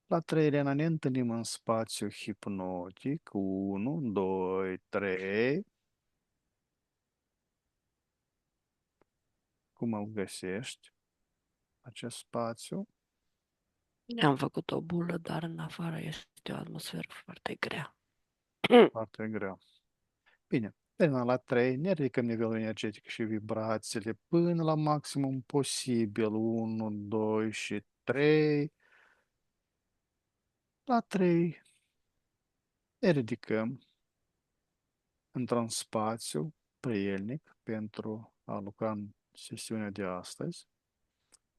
La 3, Elena, ne întâlnim în spațiu hipnotic. 1, 2, 3. Cum îl găsești, acest spațiu? Am făcut o bulă, dar în afară este o atmosferă foarte grea. Foarte greu. Bine. Elena, la 3, ne ridicăm nivelul energetic și vibrațiile până la maximum posibil. 1, 2 și 3. La 3 ne ridicăm într-un spațiu prielnic pentru a lucra în sesiunea de astăzi.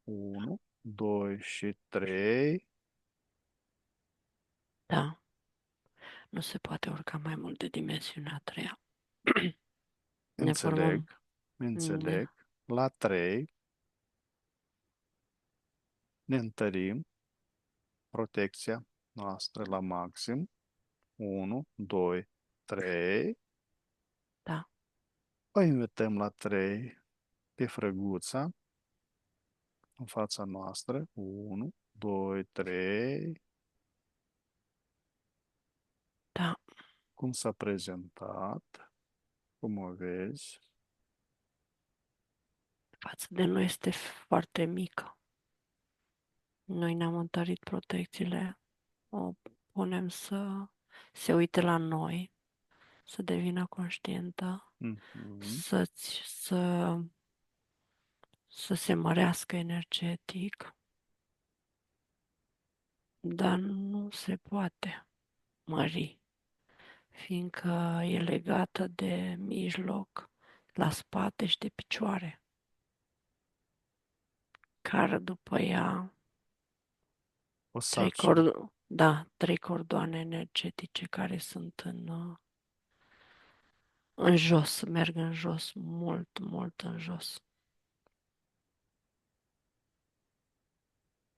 1, 2 și 3. Da, nu se poate urca mai mult de dimensiunea a treia. Ne formăm. Înțeleg, Ne, înțeleg. La 3 ne întărim protecția noastră la maxim. 1, 2, 3. da, O invităm la 3 pe frăguța în fața noastră. 1, 2, 3. da. Cum s-a prezentat? Cum o vezi? Față de noi este foarte mică. Noi ne-am întărit protecțiile. O punem să se uite la noi, să devină conștientă, Mhm. să se mărească energetic, dar nu se poate mări, fiindcă e legată de mijloc, la spate și de picioare, care după ea O sarcină. trei cordoane energetice care sunt în jos, merg în jos, mult, mult în jos.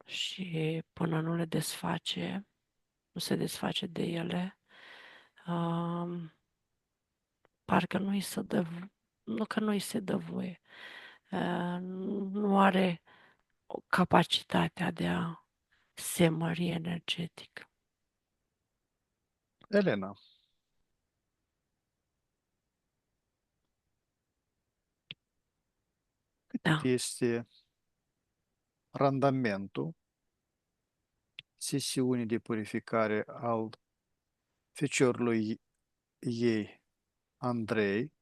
Și până nu le desface, nu se desface de ele, um, parcă nu îi se dă, nu că nu îi se dă voie, nu are capacitatea de a se mări energetic. Elena, cât Da, este randamentul sesiunii de purificare al feciorului ei, Andrei,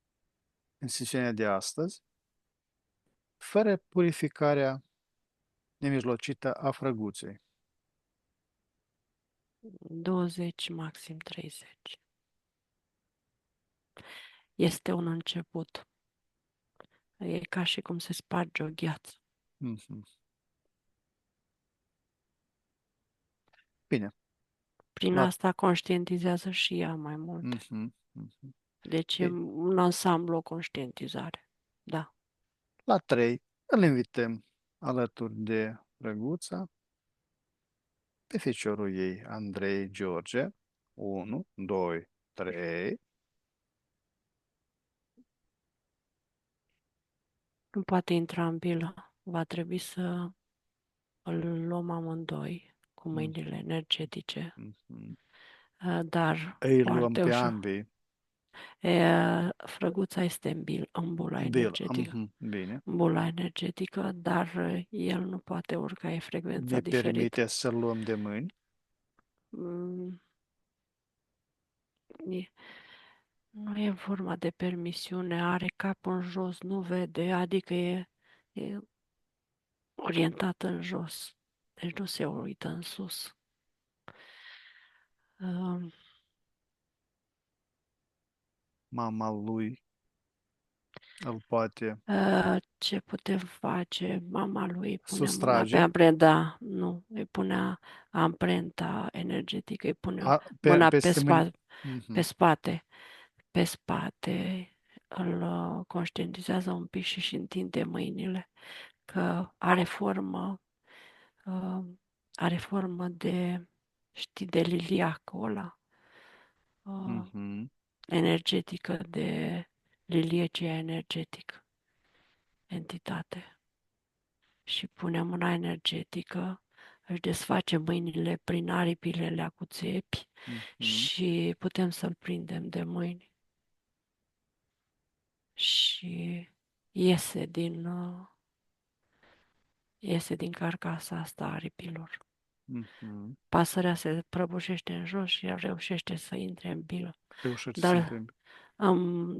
în sesiunea de astăzi, fără purificarea nemijlocită a frăguței? 20, maxim 30. Este un început. E ca și cum se sparge o gheață. Mhm. Bine. Prin La, asta conștientizează și ea mai multe. mhm, mhm. Deci e Bine. un ansamblu, o conștientizare. Da. La 3 îl invităm alături de Răguța pe feciorul ei, Andrei George. 1, 2, 3. Nu poate intra în bilă. Va trebui să îl luăm amândoi cu mâinile energetice, dar Îi luăm foarte pe ușor. ambii. Frăguța este în bula Bill, energetică. bine. Bula energetică, dar el nu poate urca, e frecvența Ne diferită. permite să-l luăm de mâini. Mm, e- Nu e vorba de permisiune, are capul în jos, nu vede, adică e orientat în jos, deci nu se uită în sus. Um, Mama lui îl poate Ce putem face? Mama lui îi pune mâna pe sustrage amprenta, nu, îi punea amprenta energetică, îi pune mâna peste mâini. pe Mhm, spate, pe spate, îl conștientizează un pic și întinde mâinile, că uh, are formă de, știi, de liliacul ăla, uh, mhm. energetică, de liliecia energetic, entitate. Și pune mâna energetică, își desface mâinile prin aripile alea cu țepi mhm, și putem să-l prindem de mâini și iese din, iese din carcasa asta a aripilor. mhm. Pasărea se prăbușește în jos și reușește să intre în bilă. Reușește să Dar intre.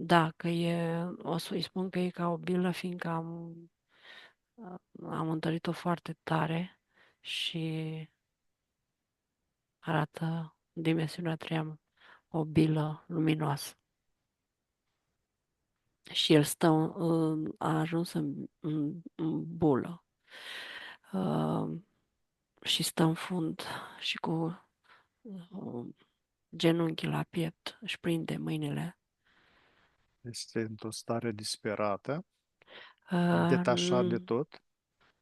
da, că e, o să-i spun că e ca o bilă, fiindcă am întărit-o foarte tare și arată dimensiunea 3, o bilă luminoasă. Și el stă, a ajuns în bulă și stă în fund și cu genunchii la piept, își prinde mâinile. Este într-o stare disperată, Uh, detașat de tot,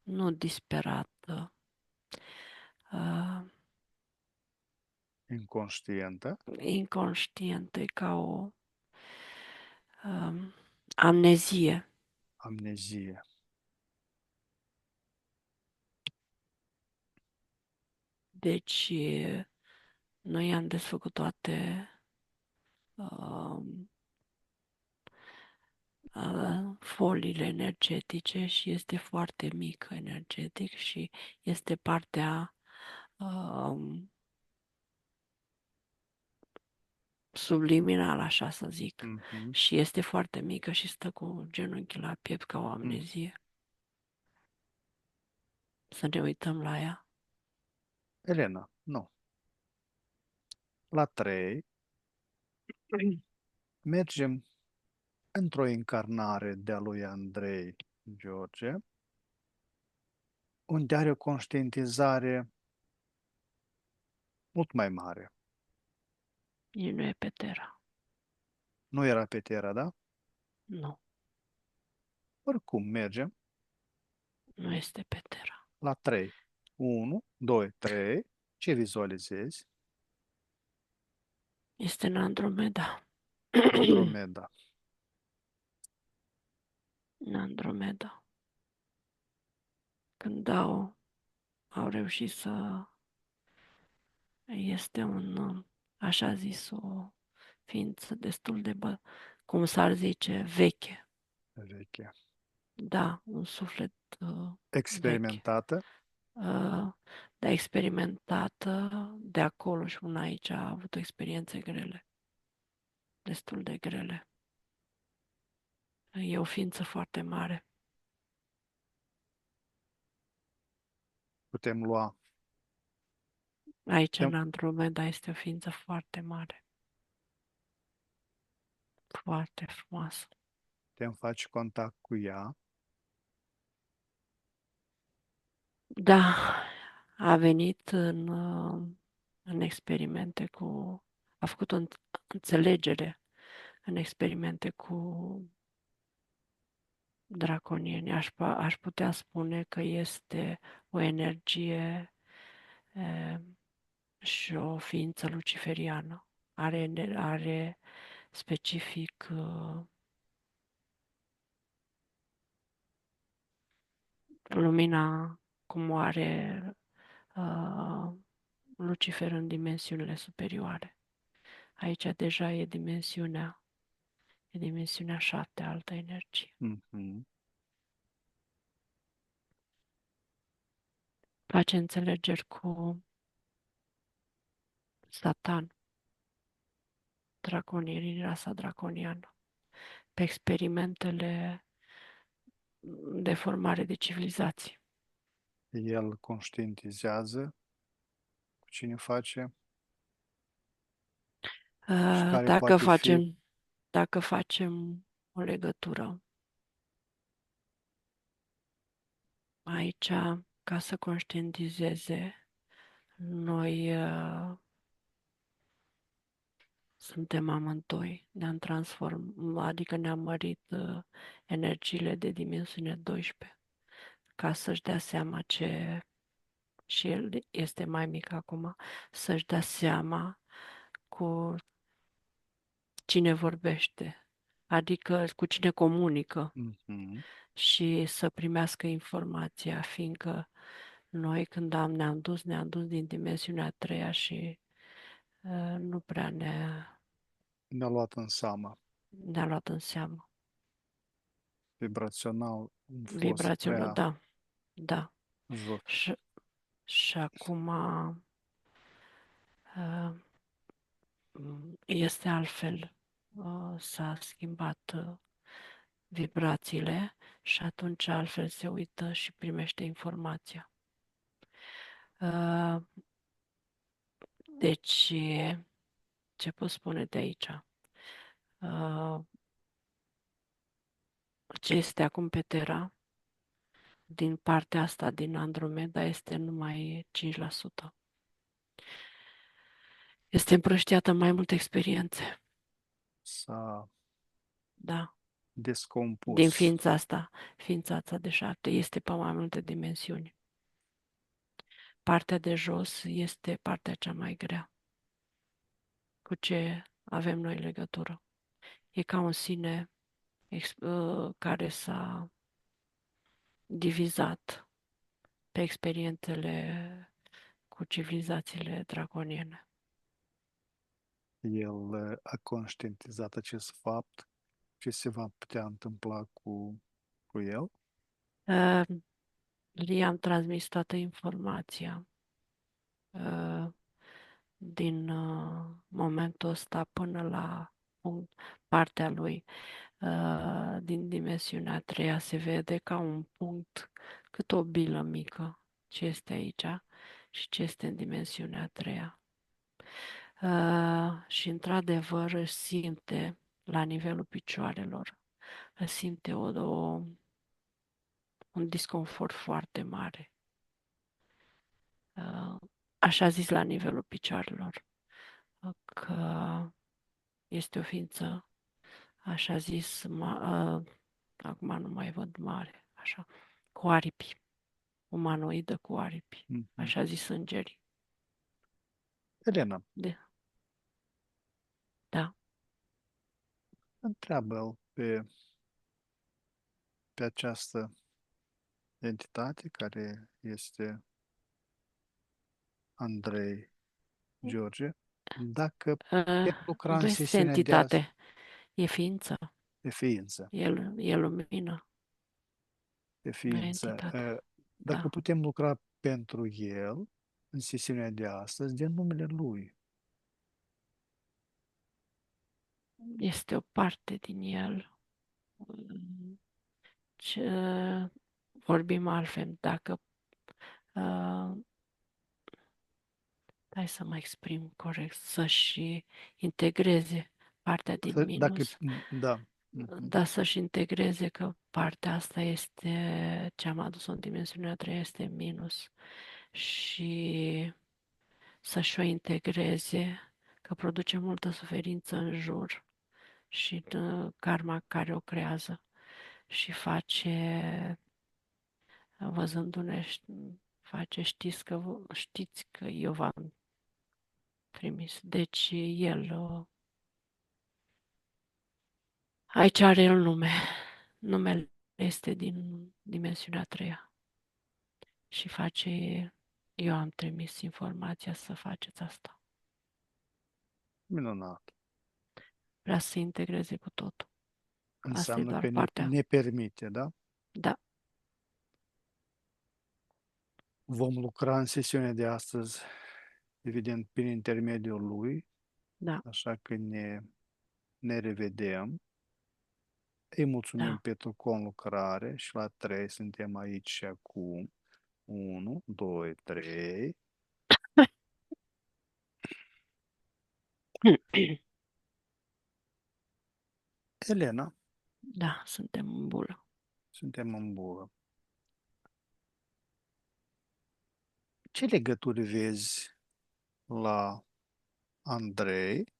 nu disperat, uh, inconștientă, inconștient, e ca o amnezie. amnezie. Deci, noi am desfăcut toate uh, foliile energetice și este foarte mic energetic și este partea um, subliminal, așa să zic. Mhm, Și este foarte mică și stă cu genunchii la piept ca o mm. amnezie. Să ne uităm la ea. Elena, nu. La 3 mergem într-o încarnare de-a lui Andrei George, unde are o conștientizare mult mai mare. Nici nu e pe Terra. Nu era pe Terra, da? Nu, Oricum, mergem nu este pe Terra. la 3. 1, 2, 3. Ce vizualizezi? Este în Andromeda. Andromeda. În Andromeda. Când au reușit să... Este așa zis, o ființă destul de, cum s-ar zice, veche. Veche. Da, un suflet veche. Experimentată. Uh, de experimentată de acolo și una aici a avut experiențe grele, destul de grele. E o ființă foarte mare. Putem lua. Aici, în Putem, Andromeda, este o ființă foarte mare, foarte frumoasă. putem face contact cu ea. Da, a venit în experimente a făcut o înțelegere în experimente cu draconieni. Aș putea spune că este o energie și o ființă luciferiană. Are specific lumina cum o are uh, Lucifer în dimensiunile superioare. Aici deja e dimensiunea 7, altă energie. Mhm. Face înțelegeri cu Satan, draconierii, rasa draconiană, pe experimentele de formare de civilizații. El conștientizează cu cine face și Uh, care Dacă poate fi. facem, dacă facem o legătură aici, ca să conștientizeze, noi suntem amândoi, adică ne-am mărit energiile de dimensiune 12, ca să-și dea seama și el este mai mic acum, să-și dea seama cu cine vorbește, adică cu cine comunică Mhm. și să primească informația, fiindcă Noi când ne-am dus din dimensiunea a treia și nu prea Ne-a luat în seamă. ne-a luat în seamă. Vibrațional am fost Vibrațiunea, prea da, da. jos. Și, și acum uh, este altfel. S-a schimbat vibrațiile și atunci altfel se uită și primește informația. Uh, Deci, ce pot spune de aici? Uh, Ce este acum pe Terra, din partea asta, din Andromeda, este numai 5%. Este împrăștiată în mai multe experiențe, S-a da. Din descompus. ființa asta de 7, este pe mai multe dimensiuni. Partea de jos este partea cea mai grea, cu ce avem noi legătură. E ca un sine care s-a divizat pe experiențele cu civilizațiile draconiene. El a conștientizat acest fapt, ce se va putea întâmpla cu el. Uh, I-am transmis toată informația uh, din momentul ăsta până la partea lui din dimensiunea a treia. Se vede ca un punct, cât o bilă mică ce este aici și ce este în dimensiunea a treia. Și într-adevăr își simte la nivelul picioarelor, își simte un disconfort foarte mare. Așa zis la nivelul picioarelor, că este o ființă, așa zis, acum nu mai văd mare, așa, cu aripi, umanoidă cu aripi, Mhm. așa zis îngerii. Elena, De, da, întreabă-l pe această entitate care este Andrei George, dacă putem lucra în nu este sesiunea de azi entitate, e ființă, de ființă, e lumină, de nu e ființă, entitate. dacă Da, putem lucra pentru el în sesiunea de astăzi, din numele lui. este o parte din el. Ce, vorbim altfel, dacă hai să mă exprim corect, să-și integreze partea din Dacă, minus, da. Mhm. dar să-și integreze că partea asta este ce am adus în dimensiunea a treia, este minus și să-și o integreze, că produce multă suferință în jur și în karma care o creează și face, văzându-ne, face, știți că eu v-am trimis. Deci el aici are el nume. Numele este din dimensiunea a treia. Și face, eu am trimis informația să faceți asta. Minunat. Vrea să se integreze cu totul. Asta e Înseamnă doar că partea. ne permite, da? Da, Vom lucra în sesiunea de astăzi, evident, prin intermediul lui, da, așa că ne revedem. Îi mulțumim da. pentru conlucrare și la 3 suntem aici și acum. 1, 2, 3. Elena, Da, suntem în bulă. suntem în bulă. Ce legături vezi la Andrei?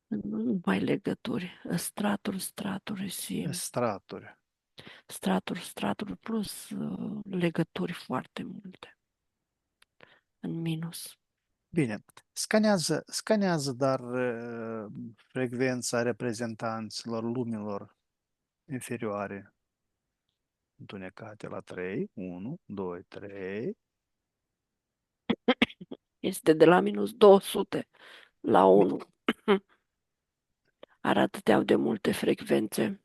Nu mai legături. Straturi, simt. Straturi. Straturi plus legături foarte multe. În minus. Bine, scanează dar frecvența reprezentanților lumilor inferioare întunecate la 3. 1, 2, 3. Este de la minus 200 la 1. Are atâtea de multe frecvențe.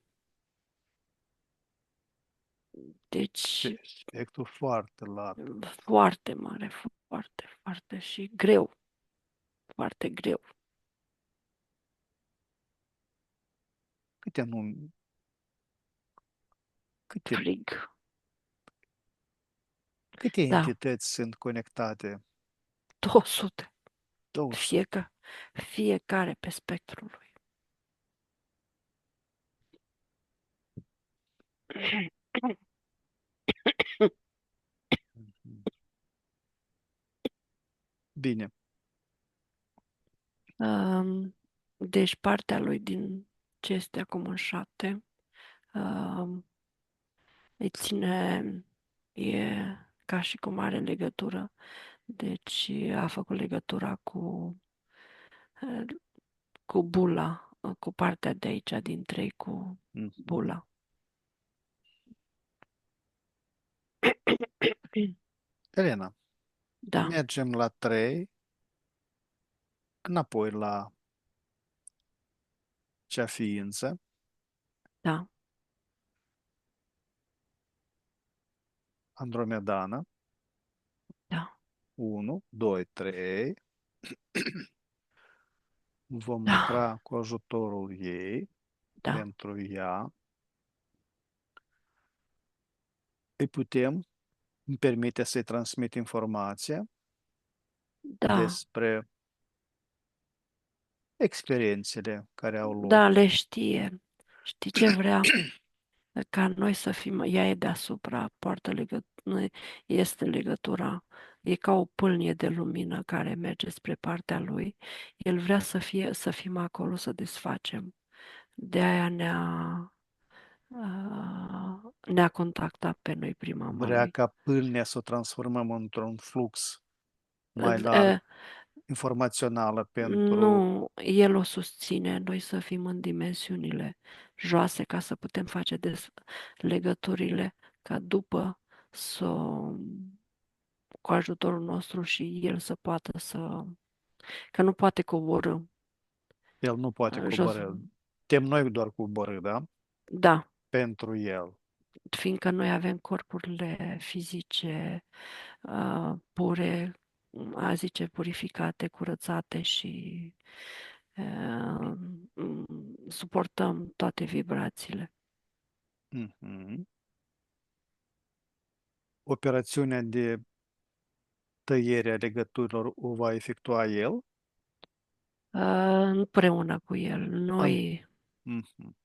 Deci, Spectru foarte larg. foarte mare, foarte, foarte și greu, foarte greu. Câte, num- câte, Frig. câte Da, entități sunt conectate? 200. 200. Fiecare pe spectrul lui. Mhm. Bine. Deci partea lui din ce este acum în 7 îi ține, e ca și cum are legătură. Deci a făcut legătura uh, cu bula, cu partea de aici din 3 cu Mhm. bula. Elena, Da, mergem la 3, înapoi la cea ființă, da, andromedană. da, 1, 2, 3. Vom da, lucra cu ajutorul ei da, pentru ea. Îmi permite să-i transmit informația da, despre experiențele care au da, loc. le știe. Știi ce vrea? Ca noi să fim, ea e deasupra, poartă legătură, este legătura, e ca o pâlnie de lumină care merge spre partea lui. El vrea să fim acolo, să desfacem. De aia ne-a contactat pe noi prin mama Vrea lui. ca pâlnia să o transformăm într-un flux mai Uh, larg, informațională pentru Nu, el o susține, noi să fim în dimensiunile joase ca să putem face legăturile, ca după să, cu ajutorul nostru și el să poată că nu poate coborâ el nu poate jos. coborî. Tem noi doar coborâ, da? Da, Pentru el. fiindcă noi avem corpurile fizice pure, a zice, purificate, curățate și uh, suportăm toate vibrațiile. Mhm. Operațiunea de tăiere a legăturilor o va efectua el. Împreună cu el. Am... Noi, Mhm.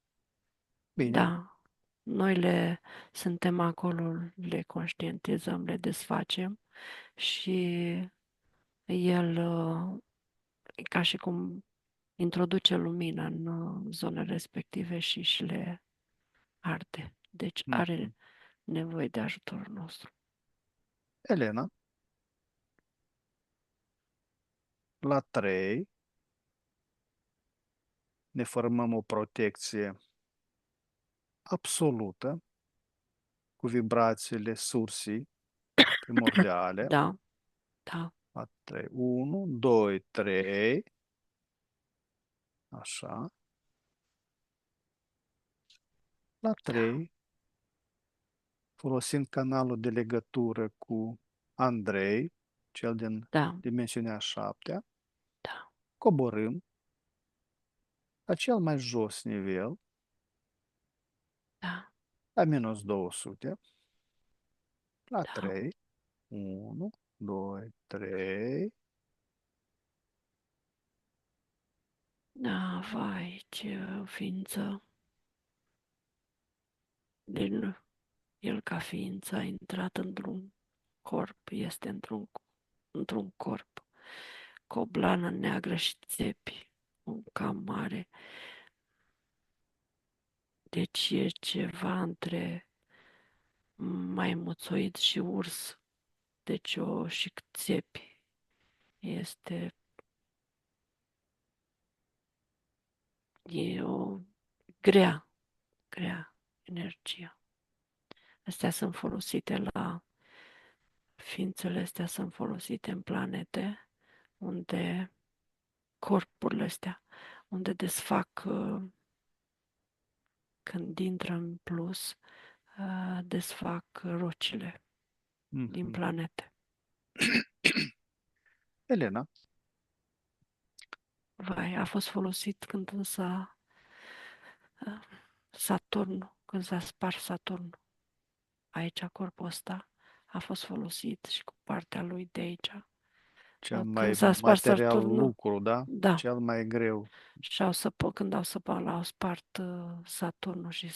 Bine. da, noi le suntem acolo, le conștientizăm, le desfacem și el, e ca și cum introduce lumină în zonele respective și le arde. Deci Mhm. are nevoie de ajutorul nostru. Elena, la 3 ne formăm o protecție absolută cu vibrațiile sursii primordiale. Da, da, La 3. 1, 2, 3. Așa. La da, 3, folosind canalul de legătură cu Andrei, cel din da, dimensiunea 7, da, coborâm la cel mai jos nivel, da, la minus 200, la da. 3. 1, 2, 3. Da, vai, ce ființă. Din el ca ființă a intrat într-un corp, este într-un corp, cu o blană neagră și țepi, un cam mare. Deci e ceva între maimuțoid și urs. Deci și țepi. Este, e o grea, grea energia. Astea sunt folosite la ființele astea sunt folosite în planete unde corpurile astea, unde desfac când intră în plus, desfac rocile din Mhm. planete. Elena, Vai, a fost folosit când Saturn, când s-a spart Saturn. Aici corpul ăsta a fost folosit și cu partea lui de aici. cel Când mai s-a spart material Saturn, lucru, da? da, Cel mai greu. și când au săpat, l-au spart Saturnul și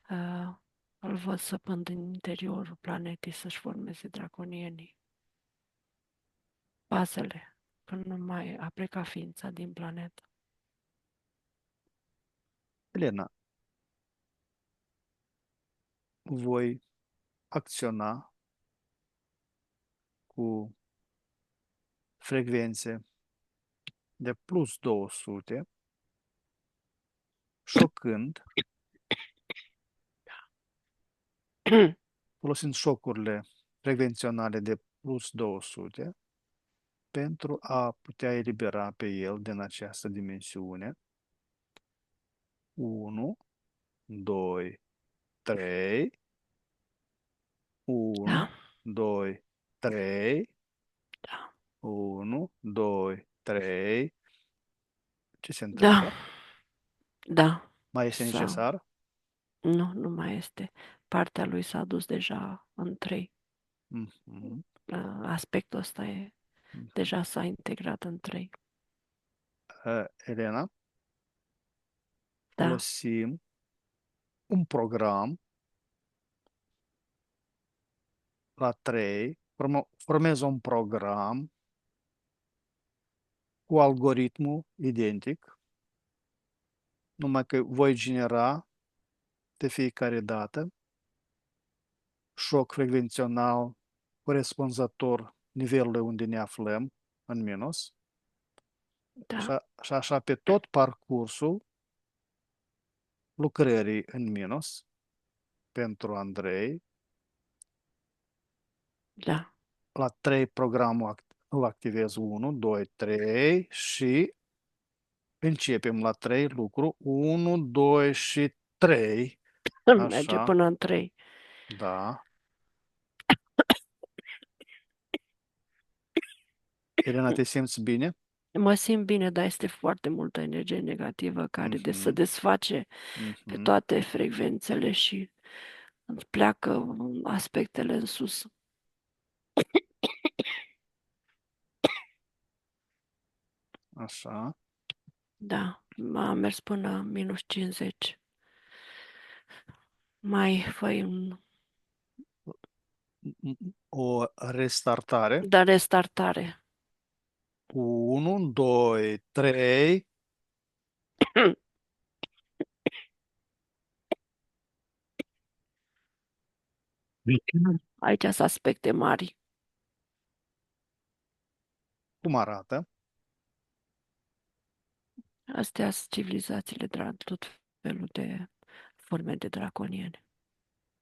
uh, îl văd săpând în interiorul planetei să-și formeze draconienii. Bazele, până nu mai a plecat ființa din planetă. Elena, voi acționa cu frecvențe de plus 200, șocând, folosind șocurile frecvenționale de plus 200 pentru a putea elibera pe el din această dimensiune. 1, 2, 3, Da, 1, 2, 3, da, 1, 2, 3. Ce se da, întâmplă? da. Mai este Sau, necesar? nu, nu mai este. Partea lui s-a dus deja în trei. Mhm, Aspectul ăsta mhm. deja s-a integrat în trei. Elena, Da, folosim un program la 3, formez un program cu algoritmul identic, numai că voi genera de fiecare dată șoc frecvențional corespunzător nivelului unde ne aflăm, în minus, da, și așa pe tot parcursul lucrării în minus pentru Andrei. da, La 3 programul îl activez 1, 2, 3 și începem la 3 lucru 1, 2 și 3. merge Așa, până în trei. da. Elena, te simți bine? Mă simt bine, dar este foarte multă energie negativă care se Mhm, desface pe mhm. toate frecvențele și îți pleacă aspectele în sus. Așa. Da, am mers până minus 50. Mai făi un... O restartare. Dar restartare. 1, 2, 3. Aici sunt aspecte mari. Cum arată? Astea sunt civilizațiile, tot felul de forme de draconiene.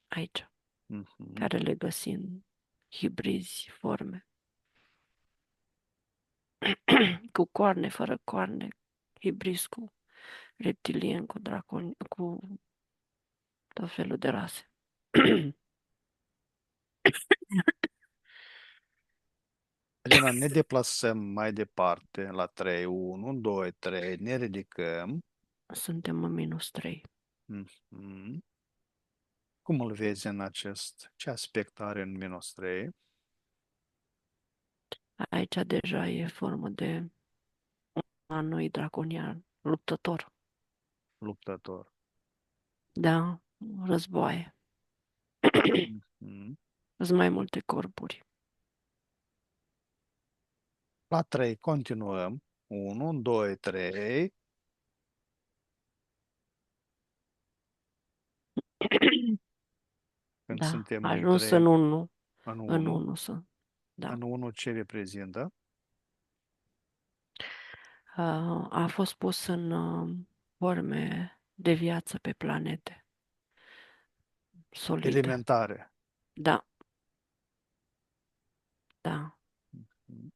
Aici, Mhm. care le găsim hibrizi, forme. Cu coarne, fără coarne, hibrizi cu reptilien, cu draconi, cu tot felul de rase. Elena, ne deplasăm mai departe la 3, 1, 2, 3, ne ridicăm. Suntem în minus 3. Mhm. Cum îl vezi în ce aspect are în minus 3? Aici deja e formă de anui draconian, luptător. Luptător. Da, războaie. Mhm. Sunt mai multe corpuri. La 3 continuăm. 1, 2, 3. Când Da, suntem a în ajuns în 3, 1. în În 1, 1 sunt. Da. în 1 ce reprezintă? A fost pus în forme de viață pe planete. solide. elementare. Da, da. Mhm.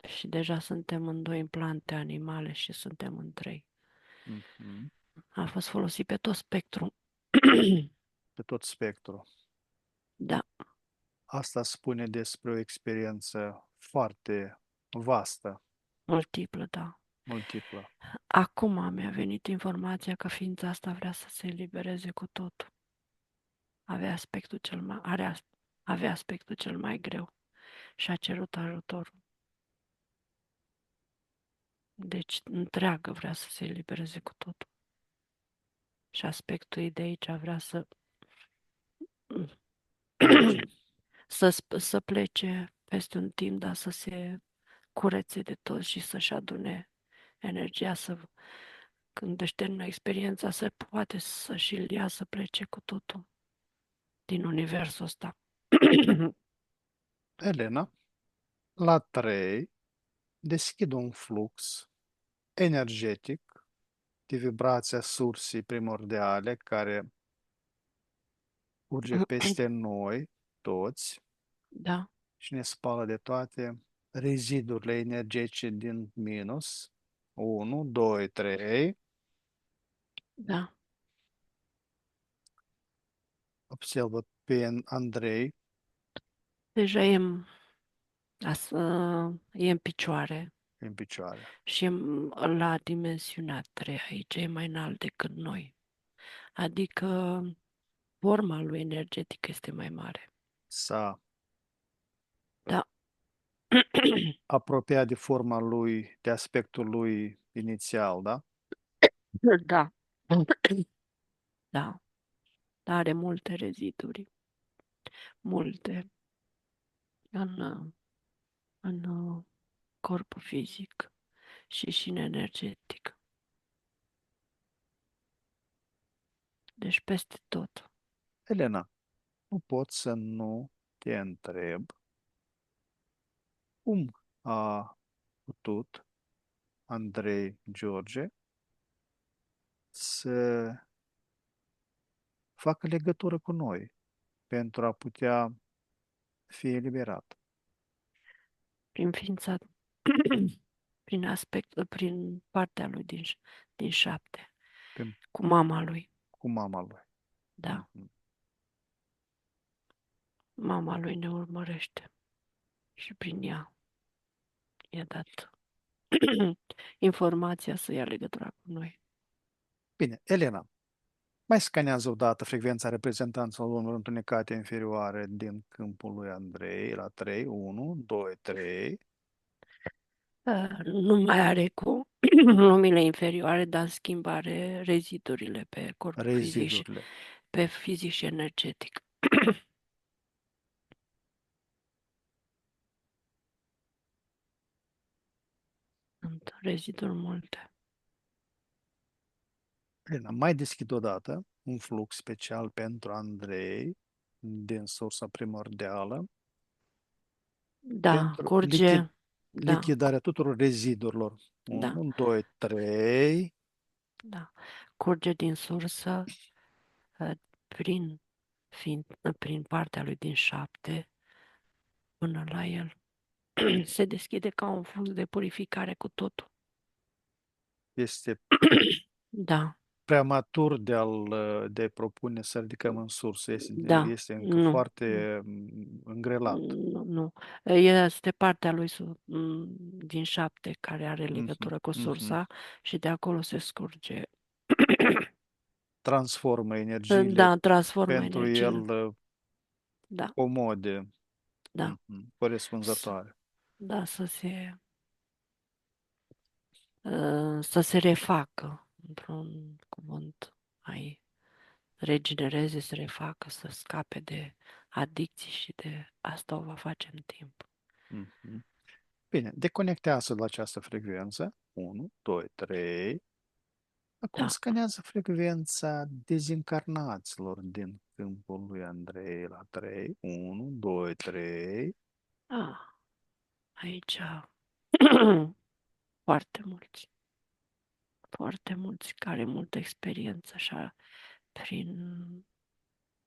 Și deja suntem în 2 implante animale și suntem în 3. Mhm. A fost folosit pe tot spectrum. Pe tot spectrul. Da, Asta spune despre o experiență foarte vastă, multiplă, da. multiplă. Acum mi-a venit informația că ființa asta vrea să se elibereze cu totul. Avea aspectul cel mai greu și a cerut ajutorul. Deci întreagă vrea să se elibereze cu totul. Și aspectul ei de aici vrea să Plece. să plece peste un timp, dar să se curețe de tot și să-și adune energia când își termină experiența, să poate să-și ia să plece cu totul din universul ăsta. Elena, la 3, deschid un flux energetic de vibrația sursii primordiale care urge peste noi toți Da, și ne spală de toate rezidurile energetice din minus. 1, 2, 3. da. Observă pe Andrei Deja e în picioare în picioare. și la dimensiunea 3 aici, e mai înalt decât noi. Adică forma lui energetică este mai mare. S-a Da, apropiat de forma lui, de aspectul lui inițial, da? da, da, are multe reziduri, multe în corpul fizic și în energetic. Deci peste tot. Elena, nu pot să nu te întreb cum a putut Andrei George să facă legătură cu noi pentru a putea fi eliberat. Prin ființa, prin partea lui din 7, Prin, cu mama lui. cu mama lui. Da, Mhm. mama lui ne urmărește și prin ea i-a dat informația să ia legătura cu noi. Bine, Elena, mai scanează odată frecvența reprezentanților unor întunecate inferioare din câmpul lui Andrei la 3, 1, 2, 3, Nu mai are cu lumile inferioare, dar schimbare rezidurile pe corpul fizic și rezidurile. pe fizic și energetic. Sunt reziduri multe. Elena, mai deschid odată un flux special pentru Andrei din sursa primordială Da, pentru curge, da, lichidarea tuturor rezidurilor. da, 1, 2, 3. da. Curge din sursă uh, prin, prin partea lui din 7 până la el. Se deschide ca un flux de purificare cu totul. Este Da, preamatur de propune să ridicăm în sursă. da, Este încă nu, foarte îngrelat. nu, nu. Este partea lui din 7 care are Mhm, legătură cu mhm. sursa și de acolo se scurge. Transformă energiile Da, transformă pentru el energiile. Da, comode, da, S- corespunzătoare. da, să se refacă, într-un cuvânt mai regenereze, să refacă, să scape de adicții și de asta o va face în timp. Mhm. Bine, deconectează la această frecvență. 1, 2, 3. Acum Da, scanează frecvența dezincarnaților din câmpul lui Andrei la 3. 1, 2, 3. ah, aici foarte mulți, foarte mulți care multă experiență așa prin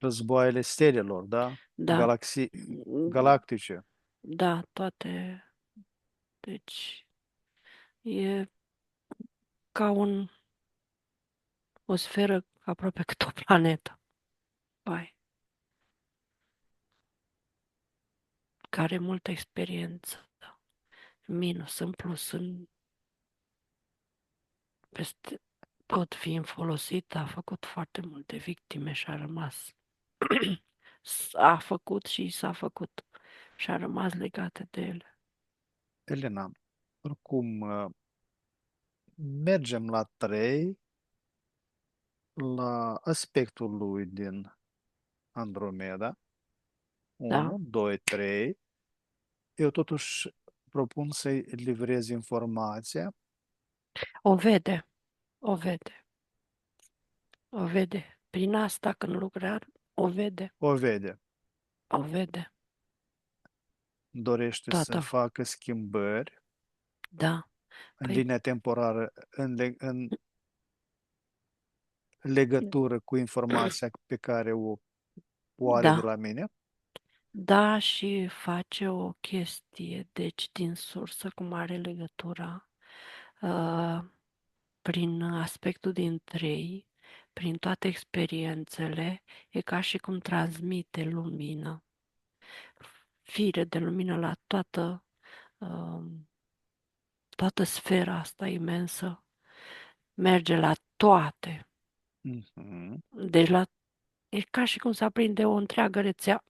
războaiele stelelor, da? Da, Galaxii galactice. da, toate. Deci e ca o sferă aproape cât o planetă. Pai, care are multă experiență. Minus, în plus, peste tot fiind folosit, a făcut foarte multe victime și a rămas. A făcut și s-a făcut și a rămas legate de ele. Elena, oricum, mergem la 3, la aspectul lui din Andromeda. Da, 1, 2, 3. Eu totuși propun să-i livrez informația. o vede, o vede, o vede. Prin asta când lucrează, o vede, O vede, o vede. dorește să Toată, facă schimbări da. în Păi, linia temporară, în legătură cu informația pe care o are de da, la mine. da, și face o chestie, deci din sursă, cum are legătura, uh, prin aspectul din 3, prin toate experiențele, e ca și cum transmite lumină, fire de lumină la uh, toată sfera asta imensă, merge la toate. Mhm, Deci e ca și cum se aprinde o întreagă rețea.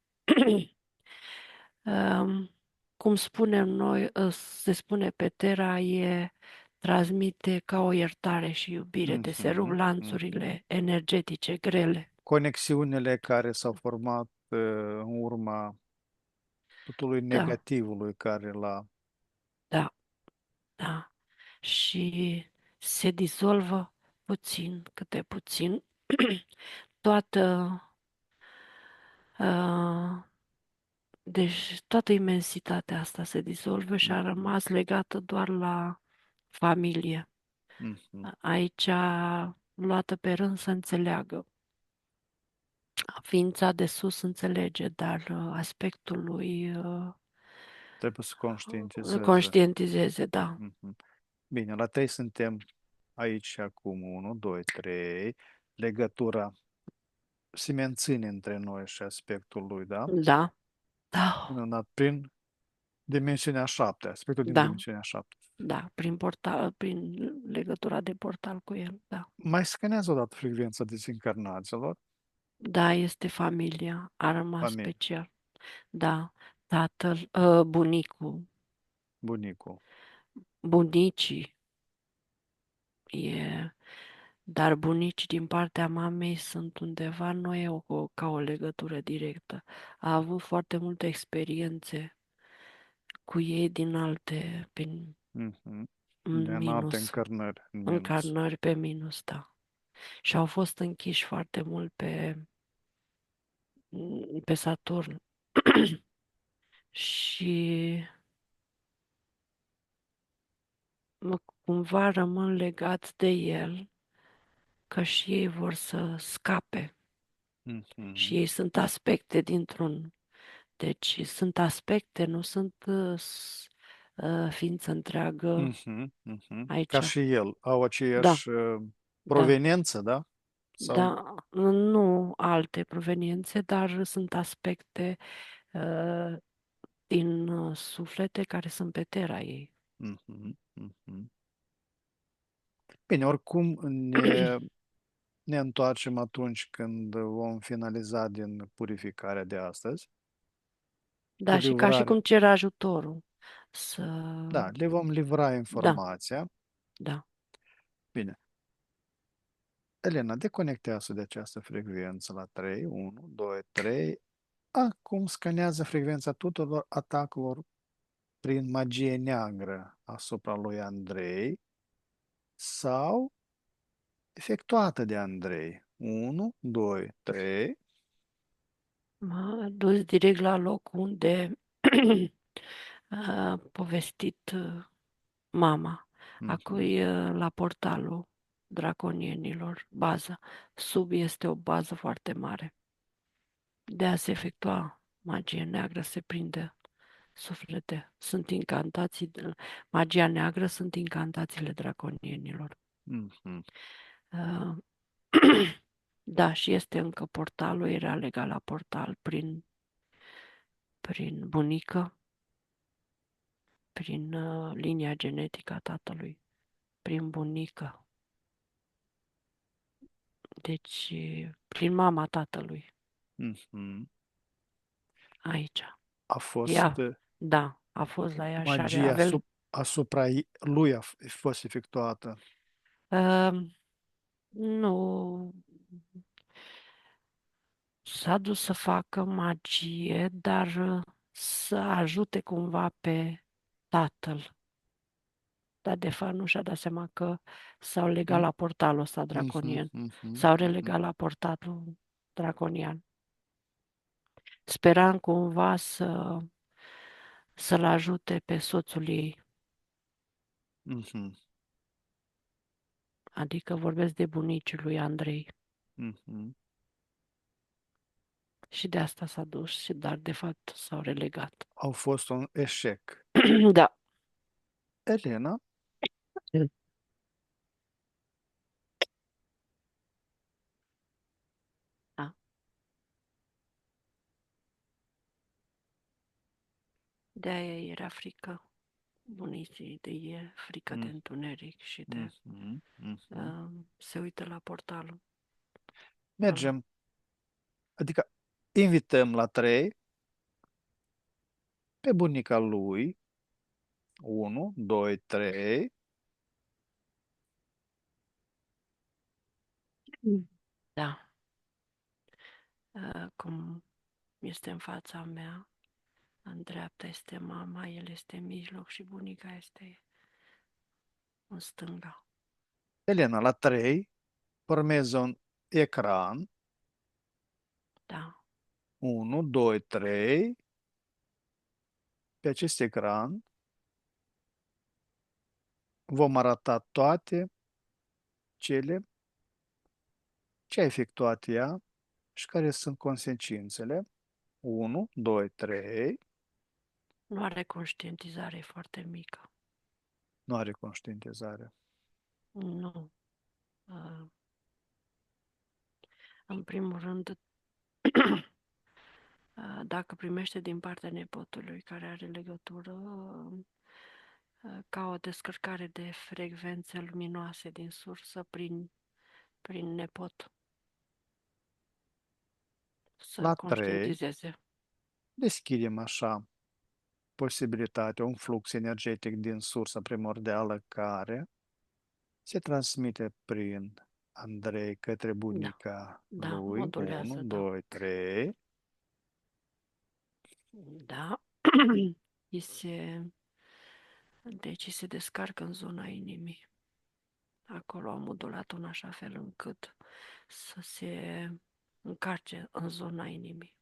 Um, cum spunem noi, se spune pe Terra, transmite ca o iertare și iubire, de se rup mhm, mhm. lanțurile energetice grele. Conexiunile care s-au format în urma totului Da, negativului care l-a... da, da. Și se dizolvă puțin, câte puțin, toată, uh, deci toată imensitatea asta se dizolvă și a Mhm, rămas legată doar la familie. mhm. Aici, luată pe rând să înțeleagă. Ființa de sus înțelege, dar aspectul lui Trebuie să conștientizeze. conștientizeze, da. Mhm. Bine, la 3 suntem aici și acum. 1, 2, 3. Legătura se menține între noi și aspectul lui, da? Da, da, Minunat. Prin dimensiunea 7, aspectul din da, dimensiunea 7. da, prin portal, prin legătura de portal cu el, da. Mai scanează o dată frecvența dezincarnațiilor, Da, este familia, a rămas familie, special. Da, tatăl, bunicul, bunicul. bunicii, e, dar bunici din partea mamei sunt undeva, nu e ca o legătură directă. A avut foarte multe experiențe cu ei din alte, Mhm. în Din alte minus, încarnări în minus. încarnări pe minus, da. Și au fost închiși foarte mult pe Saturn. Și cumva rămân legați de el, că și ei vor să scape. Și Mhm. ei sunt aspecte dintr-un. Deci sunt aspecte, nu sunt ființă întreagă Mhm. Mhm. Ca aici. și el, au Da, aceeași da, proveniență, da? Sau... da, nu alte proveniențe, dar sunt aspecte uh, din suflete care sunt pe Terra ei. Mhm. Mhm. Bine, oricum ne întoarcem atunci când vom finaliza din purificarea de astăzi, cu Da, și ca și livrare. cum cer ajutorul să... Da, le vom livra Da, informația. da, Bine. Elena, deconectează de această frecvență la 3, 1, 2, 3. Acum scanează frecvența tuturor atacurilor prin magie neagră asupra lui Andrei sau efectuată de Andrei. 1, 2, 3. m-a dus direct la loc unde a povestit mama. Mhm, Acum la portalul draconienilor, baza. Sub este o bază foarte mare. de a se efectua magie neagră, se prinde suflete. Sunt incantații, magia neagră sunt incantațiile draconienilor. Mhm. Uh, Da, și este încă portalul, era legat la portal prin bunică, prin linia genetică a tatălui, prin bunică. Deci, prin mama tatălui, Mhm. aici. A fost Ea, da, a fost la ea și magia avea. asupra lui fost efectuată. Nu, s-a dus să facă magie, dar să ajute cumva pe tatăl. Dar de fapt nu și-a dat seama că s-au legat Mm, la portalul ăsta mhm, draconian. mhm, S-au mhm, relegat la portalul draconian. Speram cumva să-l ajute pe soțul ei, mhm, adică vorbesc de bunicii lui Andrei. mhm. Și de asta s-a dus, dar de fapt s-au relegat. Au fost un eșec. Da. Elena, Da. De-aia era frică bunicii, de e frică de mm, întuneric și de mhm, mhm. se uită la portalul ăla. Mergem, adică invităm la 3 pe bunica lui. 1, 2, 3. Mm. Da, cum este în fața mea, în dreapta este mama, el este în mijloc și bunica este în stânga. Elena, la 3 formezi un ecran. Da, 1, 2, 3. Pe acest ecran vom arăta toate cele ce a efectuat ea și care sunt consecințele. 1, 2, 3. nu are conștientizare foarte mică. Nu are conștientizare. Nu. Uh, În primul rând, dacă primește din partea nepotului care are legătură ca o descărcare de frecvențe luminoase din sursă prin nepot, să La 3 conștientizeze. deschidem așa posibilitatea, un flux energetic din sursa primordială care se transmite prin Andrei către Da, bunica da, lui. 1, modulează, da. 2, 3. Da. Îi se, deci îi se descarcă în zona inimii. Acolo am modulat-o în așa fel încât să se încarce în zona inimii.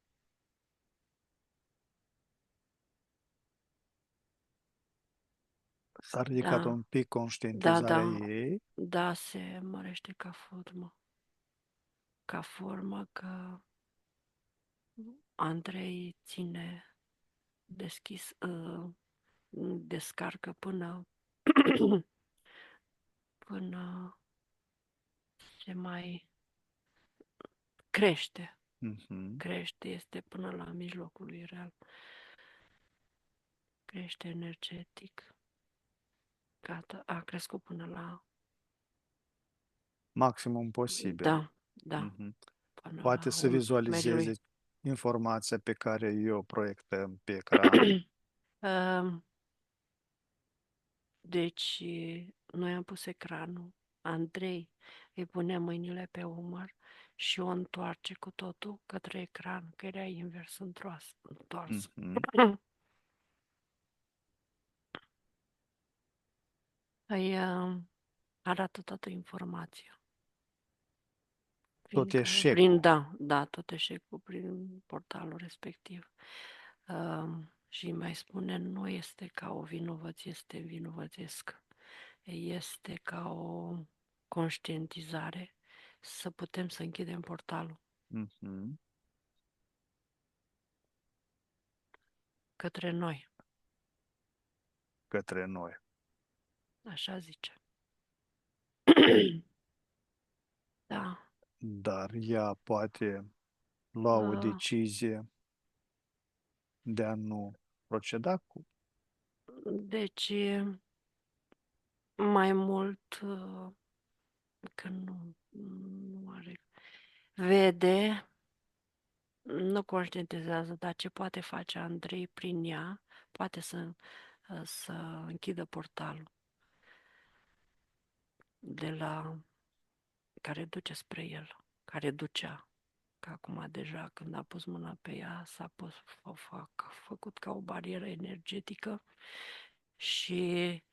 S-a ridicat Da, un pic da, conștientizarea da, ei. da, se mărește ca formă că Andrei ține deschis, descarcă până se mai crește. Mhm. Crește, este până la mijlocul lui real. Crește energetic. Gata, a crescut până la... Maximum posibil. Da, da, Mhm. până Poate la să vizualizeze umeriului. informația pe care eu proiectăm pe ecran. Um, Deci, noi am pus ecranul. Andrei îi punea mâinile pe umăr și o întoarce cu totul către ecran, că era invers întors. Mhm. Îi arată toată informația. Tot Fiindcă, eșecul. da, tot eșecul prin portalul respectiv. Și mai spune, nu este ca o vinovăție, este vinovățesc. Este ca o conștientizare să putem să închidem portalul. Mhm. către noi, către noi. așa zice. Da. Dar ea poate lua o Uh, decizie de a nu proceda cu. Deci, mai mult că nu are. Vede, nu conștientizează, dar ce poate face Andrei prin ea, poate să închidă portalul de la care duce spre el, care ducea. Că acum deja când a pus mâna pe ea a făcut ca o barieră energetică și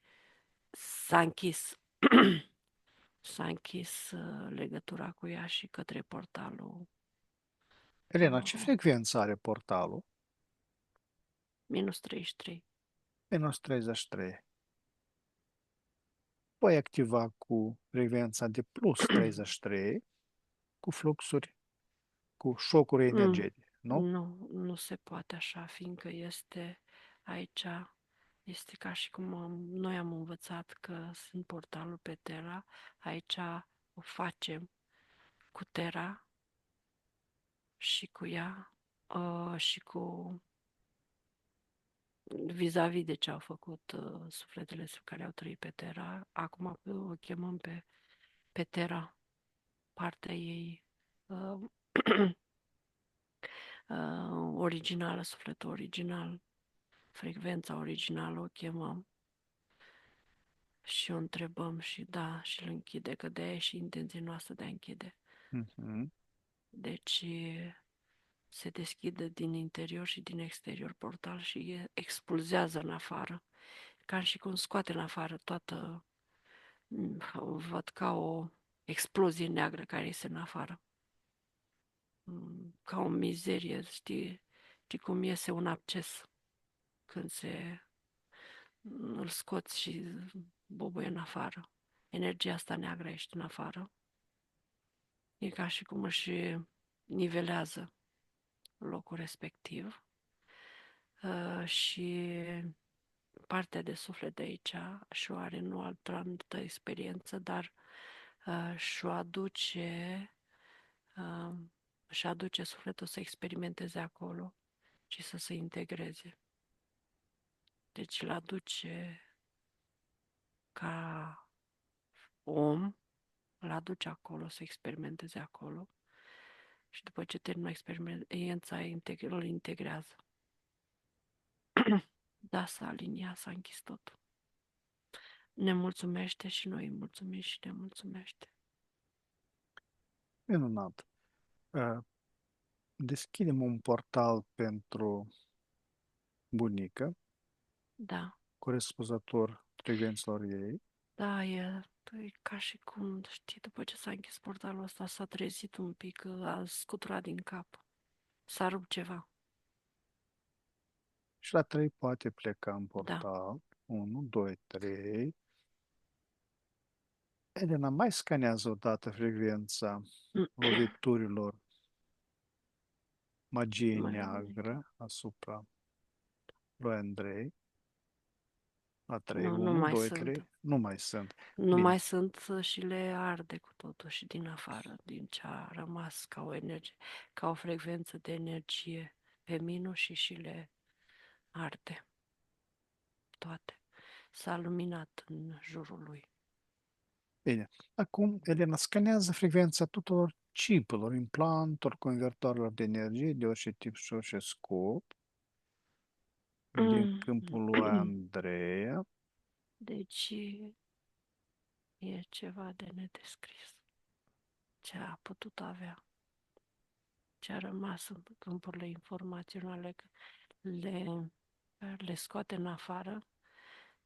s-a închis. S-a închis legătura cu ea și către portalul Elena, ce uh, frecvență are portalul? -33. -33. Voi activa cu frecvența de +33, cu fluxuri, cu șocuri Mm, energetice, nu? nu se poate așa, fiindcă este aici, este ca și cum noi am învățat că sunt portalul pe Terra, aici o facem cu Terra și cu ea și cu vis-a-vis de ce au făcut sufletele care au trăit pe Terra. Acum o chemăm pe Terra, partea ei uh, originală, sufletul original, frecvența originală o chemăm și o întrebăm și da, și îl închide, că de-aia e și intenția noastră de a închide. Mhm. Deci se deschide din interior și din exterior portal și expulzează în afară, ca și cum scoate în afară toată, văd ca o explozie neagră care este în afară. Ca o mizerie, știi cum iese un absces când îl scoți și bobuie în afară. Energia asta neagră ești în afară. E ca și cum își nivelează locul respectiv și partea de suflet de aici și-o are nu altă experiență, dar și-o aduce, uh, și aduce sufletul să experimenteze acolo și să se integreze. Deci îl aduce ca om, îl aduce acolo să experimenteze acolo și după ce termină experiența, îl integrează. Da, s-a aliniat, s-a închis totul. Ne mulțumește și noi îi mulțumim și ne mulțumește. Minunat. Deschidem un portal pentru bunică, Da, corespunzător frecvențelor ei. da, e ca și cum, știi, după ce s-a închis portalul ăsta, s-a trezit un pic, a scuturat din cap. S-a rupt ceva. Și la 3 poate pleca în Da. portal. 1, 2, 3. Elena, mai scanează o dată frecvența loviturilor magiei Mai vedem. neagră asupra lui Andrei. La 3, Nu 1, mai 2, 3. sunt. Nu mai sunt. Nu Bine. mai sunt și le arde cu totul și din afară, din ce a rămas ca o energie, ca o frecvență de energie pe minus și le arde toate. S-a luminat în jurul lui. Bine. Acum, Elena scanează frecvența tuturor chipurilor, implantelor, convertorilor de energie de orice tip și orice scop din Mm. câmpul lui Andreea. Deci e ceva de nedescris. Ce a putut avea, ce a rămas în câmpurile informaționale, le, le scoate în afară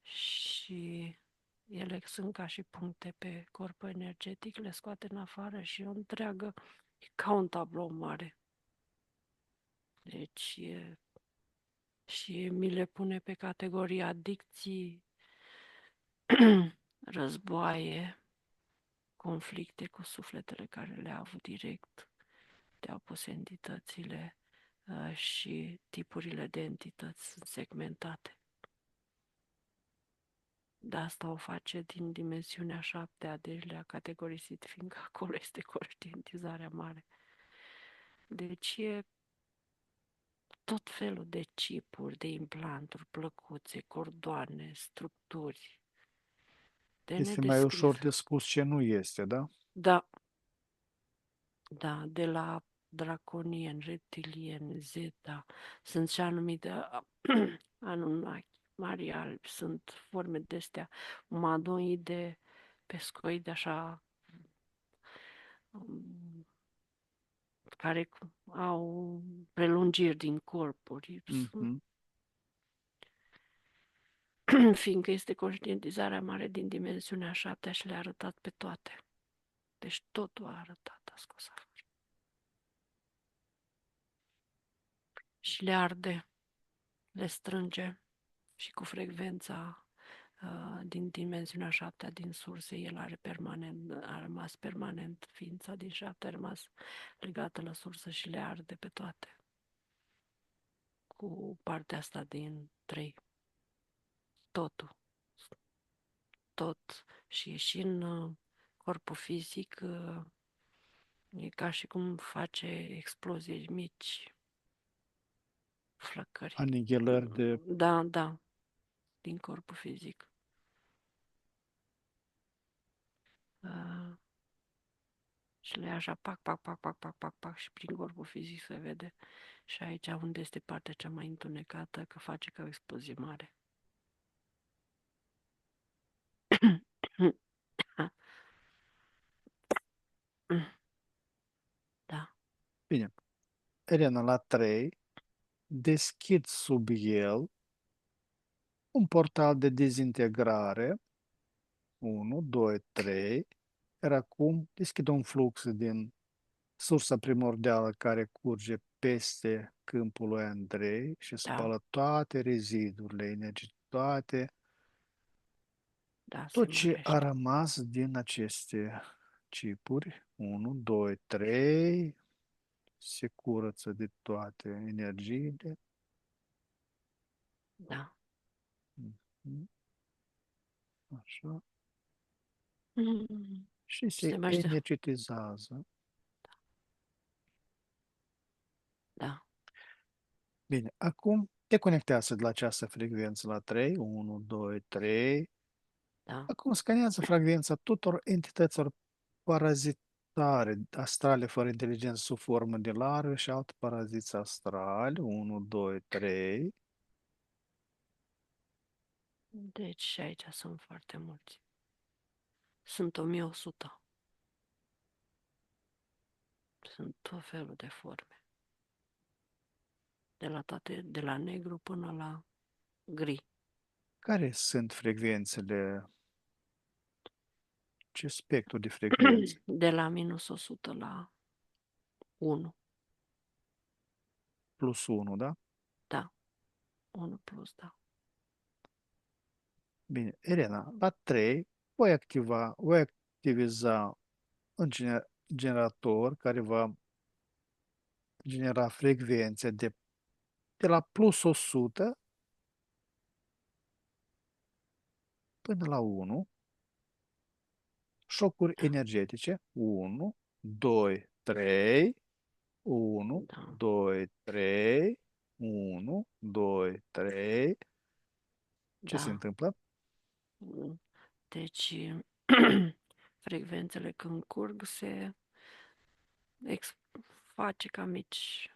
și ele sunt ca și puncte pe corpul energetic, le scoate în afară și o întreagă, e ca un tablou mare. Deci și mi le pune pe categoria adicții, războaie, conflicte cu sufletele care le-a avut direct, le-au pus entitățile, și tipurile de entități sunt segmentate. De asta o face din dimensiunea 7, deci le-a categorisit, fiindcă acolo este conștientizarea mare. Deci e tot felul de chipuri, de implanturi plăcuțe, cordoane, structuri, de Este mai nedescris. ușor de spus ce nu este, da? Da, da, de la draconien, reptilien, zeta, sunt și anumite Anunnaki, mari albi, sunt forme de astea, umanoide, pescoide, așa, um, care au prelungiri din corpuri. Mhm. Fiindcă este conștientizarea mare din dimensiunea 7 și le-a arătat pe toate. Deci totul a arătat, a scos afară. Și le arde, le strânge și cu frecvența din dimensiunea 7 din surse, el are permanent, a rămas permanent, ființa din 7 a rămas legată la sursă și le arde pe toate. Cu partea asta din 3. Totul. Tot. Și în corpul fizic e ca și cum face explozii mici, flăcări. Anihilări de... Da, da, din corpul fizic. Uh, și le ia așa, pac, pac, pac, pac, pac, pac, pac, și prin corpul fizic se vede. Și aici unde este partea cea mai întunecată, că face ca o explozie mare. Da, Bine, Elena, la 3, deschid sub el un portal de dezintegrare, 1, 2, 3, iar acum deschid un flux din sursa primordială care curge peste câmpul lui Andrei și da, spală toate rezidurile energii, da, se tot ce a mărește. rămas din aceste chipuri, 1, 2, 3, se curăță de toate energiile. Da. Mhm. Așa. Mm. Și Se se mărește. energetizează. Da, Bine, acum te conectează de la această frecvență la 3, 1, 2, 3. da. Acum scanează frecvența tuturor entităților parazitare, astrale fără inteligență sub formă de larve și alte paraziți astrali, 1, 2, 3. Deci și aici sunt foarte mulți. Sunt 1100. Sunt tot felul de forme. De la toate, de la negru până la gri. Care sunt frecvențele? Ce spectru de frecvențe? De la minus 100 la 1. Plus 1, da? Da, 1 plus, da. Bine, Elena, la 3 voi activiza un generator care va genera frecvențe de la plus 100 până la 1, șocuri Da, energetice, 1, 2, 3, 1, da. 2, 3, 1, 2, 3. Ce se Da. întâmplă? Mm. Deci, frecvențele când curg se ex- face ca mici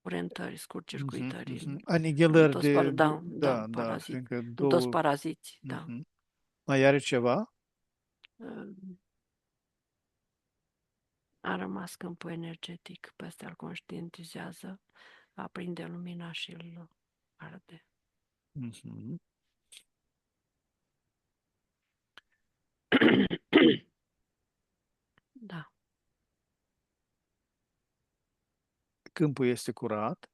curentări, Mhm, scurt-circuitări mhm. în Anihilări toți da, da, da, da, parazit, fiindcă în toți două... paraziți, da. Mhm. Mai are ceva? Uh, A rămas câmpul energetic, pe ăsta îl conștientizează, aprinde lumina și îl arde. Mhm. Da, Câmpul este curat.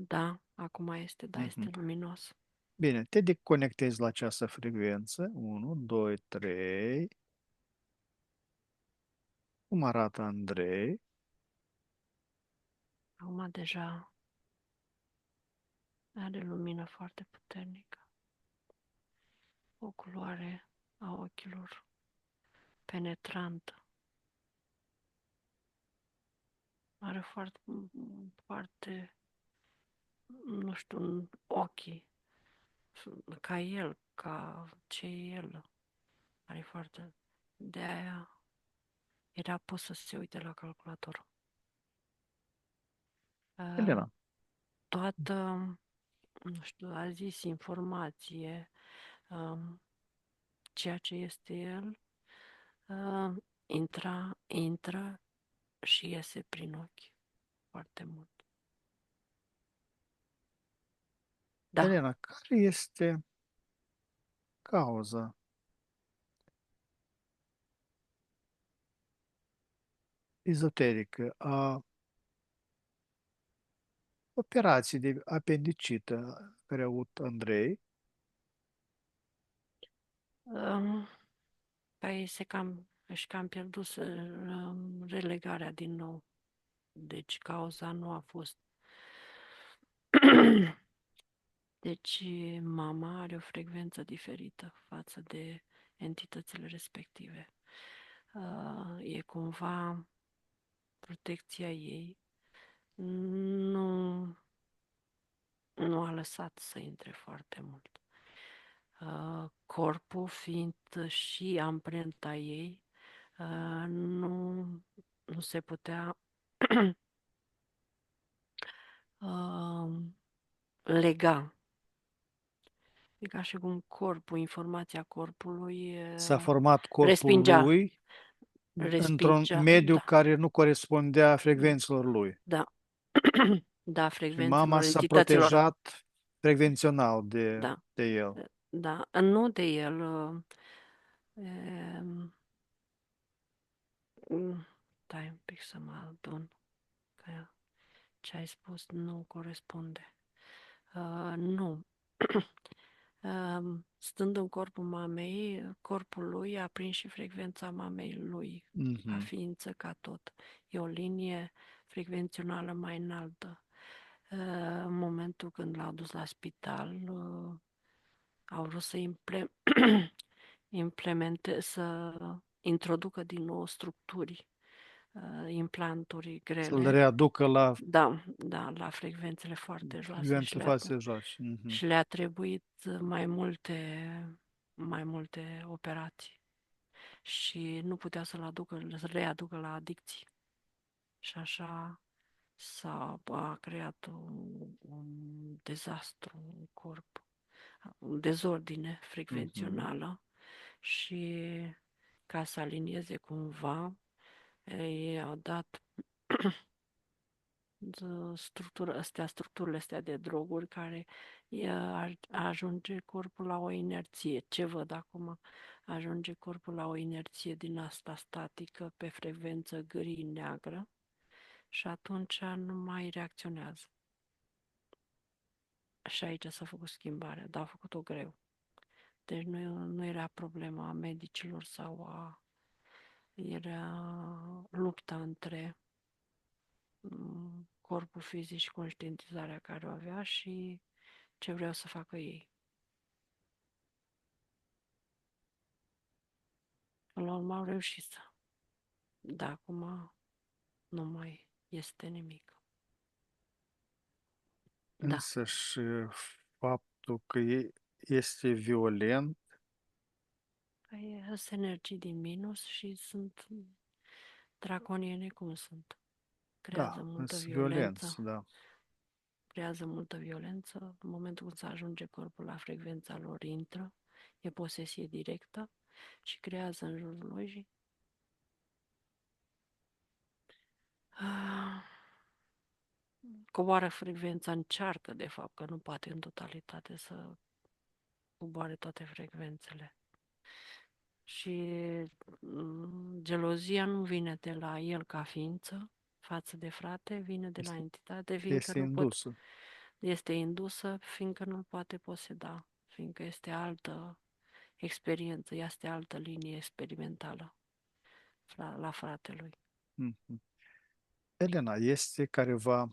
da, acum este, da, este Mhm. luminos. Bine, te deconectezi la această frecvență. 1, 2, 3. Cum arată Andrei? Acum deja are lumină foarte puternică. O culoare a ochilor penetrantă. Are foarte, foarte, nu știu, ochii ca el, ca ce e el. Are foarte... De aia era pus să se uite la calculator. Uh, Elena, Toată, nu știu, a zis informație, um, ceea ce este el, intră și iese prin ochi foarte mult. Da, Elena, care este cauza ezoterică a operației de apendicită care a avut Andrei? um, păi își cam pierdut relegarea din nou. Deci cauza nu a fost. Deci mama are o frecvență diferită față de entitățile respective. E cumva protecția ei nu, nu a lăsat să intre foarte mult. Corpul fiind și amprenta ei, nu, nu se putea lega. E ca și cum corpul, informația corpului S-a format corpul respingea, lui într-un respingea, mediu da, care nu corespundea frecvențelor lui. da, da, Și mama frecvențelor s-a entităților, protejat frecvențional da, de el. da, nu de el. Um, Stai un pic să mă adun, că ce ai spus nu corespunde. Nu. Stând în corpul mamei, corpul lui a prins și frecvența mamei lui, ca Mhm. ființă, ca tot. E o linie frecvențională mai înaltă. În momentul când l-au dus la spital, au vrut să să introducă din nou structuri, implanturi Să-l grele. readucă la Da, da, la frecvențele foarte joase și frecvențe foarte joase. Mhm. și le-a trebuit mai multe operații și nu putea să readucă la adicții. Și așa a creat un dezastru în corp, o dezordine Mhm. frecvențională și ca să alinieze cumva, ei au dat structurile astea de droguri care ajunge corpul la o inerție. Ce văd acum? Ajunge corpul la o inerție din asta statică pe frecvență gri-neagră și atunci nu mai reacționează. Și aici s-a făcut schimbarea, dar a făcut-o greu. Deci nu era problema medicilor sau era lupta între corpul fizic și conștientizarea care o avea și ce vreau să facă ei. La urmă au reușit să. Dar acum nu mai este nimic. Da, Însă și faptul că este violent, păi sunt energii din minus și sunt draconiene cum sunt. Creează da, multă sunt violenți, violență, da. creează multă violență. În momentul când se ajunge corpul la frecvența lor, intră, e posesie directă și creează în jurul lui și ah, coboară frecvența, încearcă de fapt, că nu poate în totalitate să coboare toate frecvențele. Și gelozia nu vine de la el ca ființă față de frate, vine de la Este, entitate, fiindcă este nu pot, indusă. este indusă, fiindcă nu poate poseda, fiindcă este altă experiență, este altă linie experimentală la fratelui. Mhm. Elena, este careva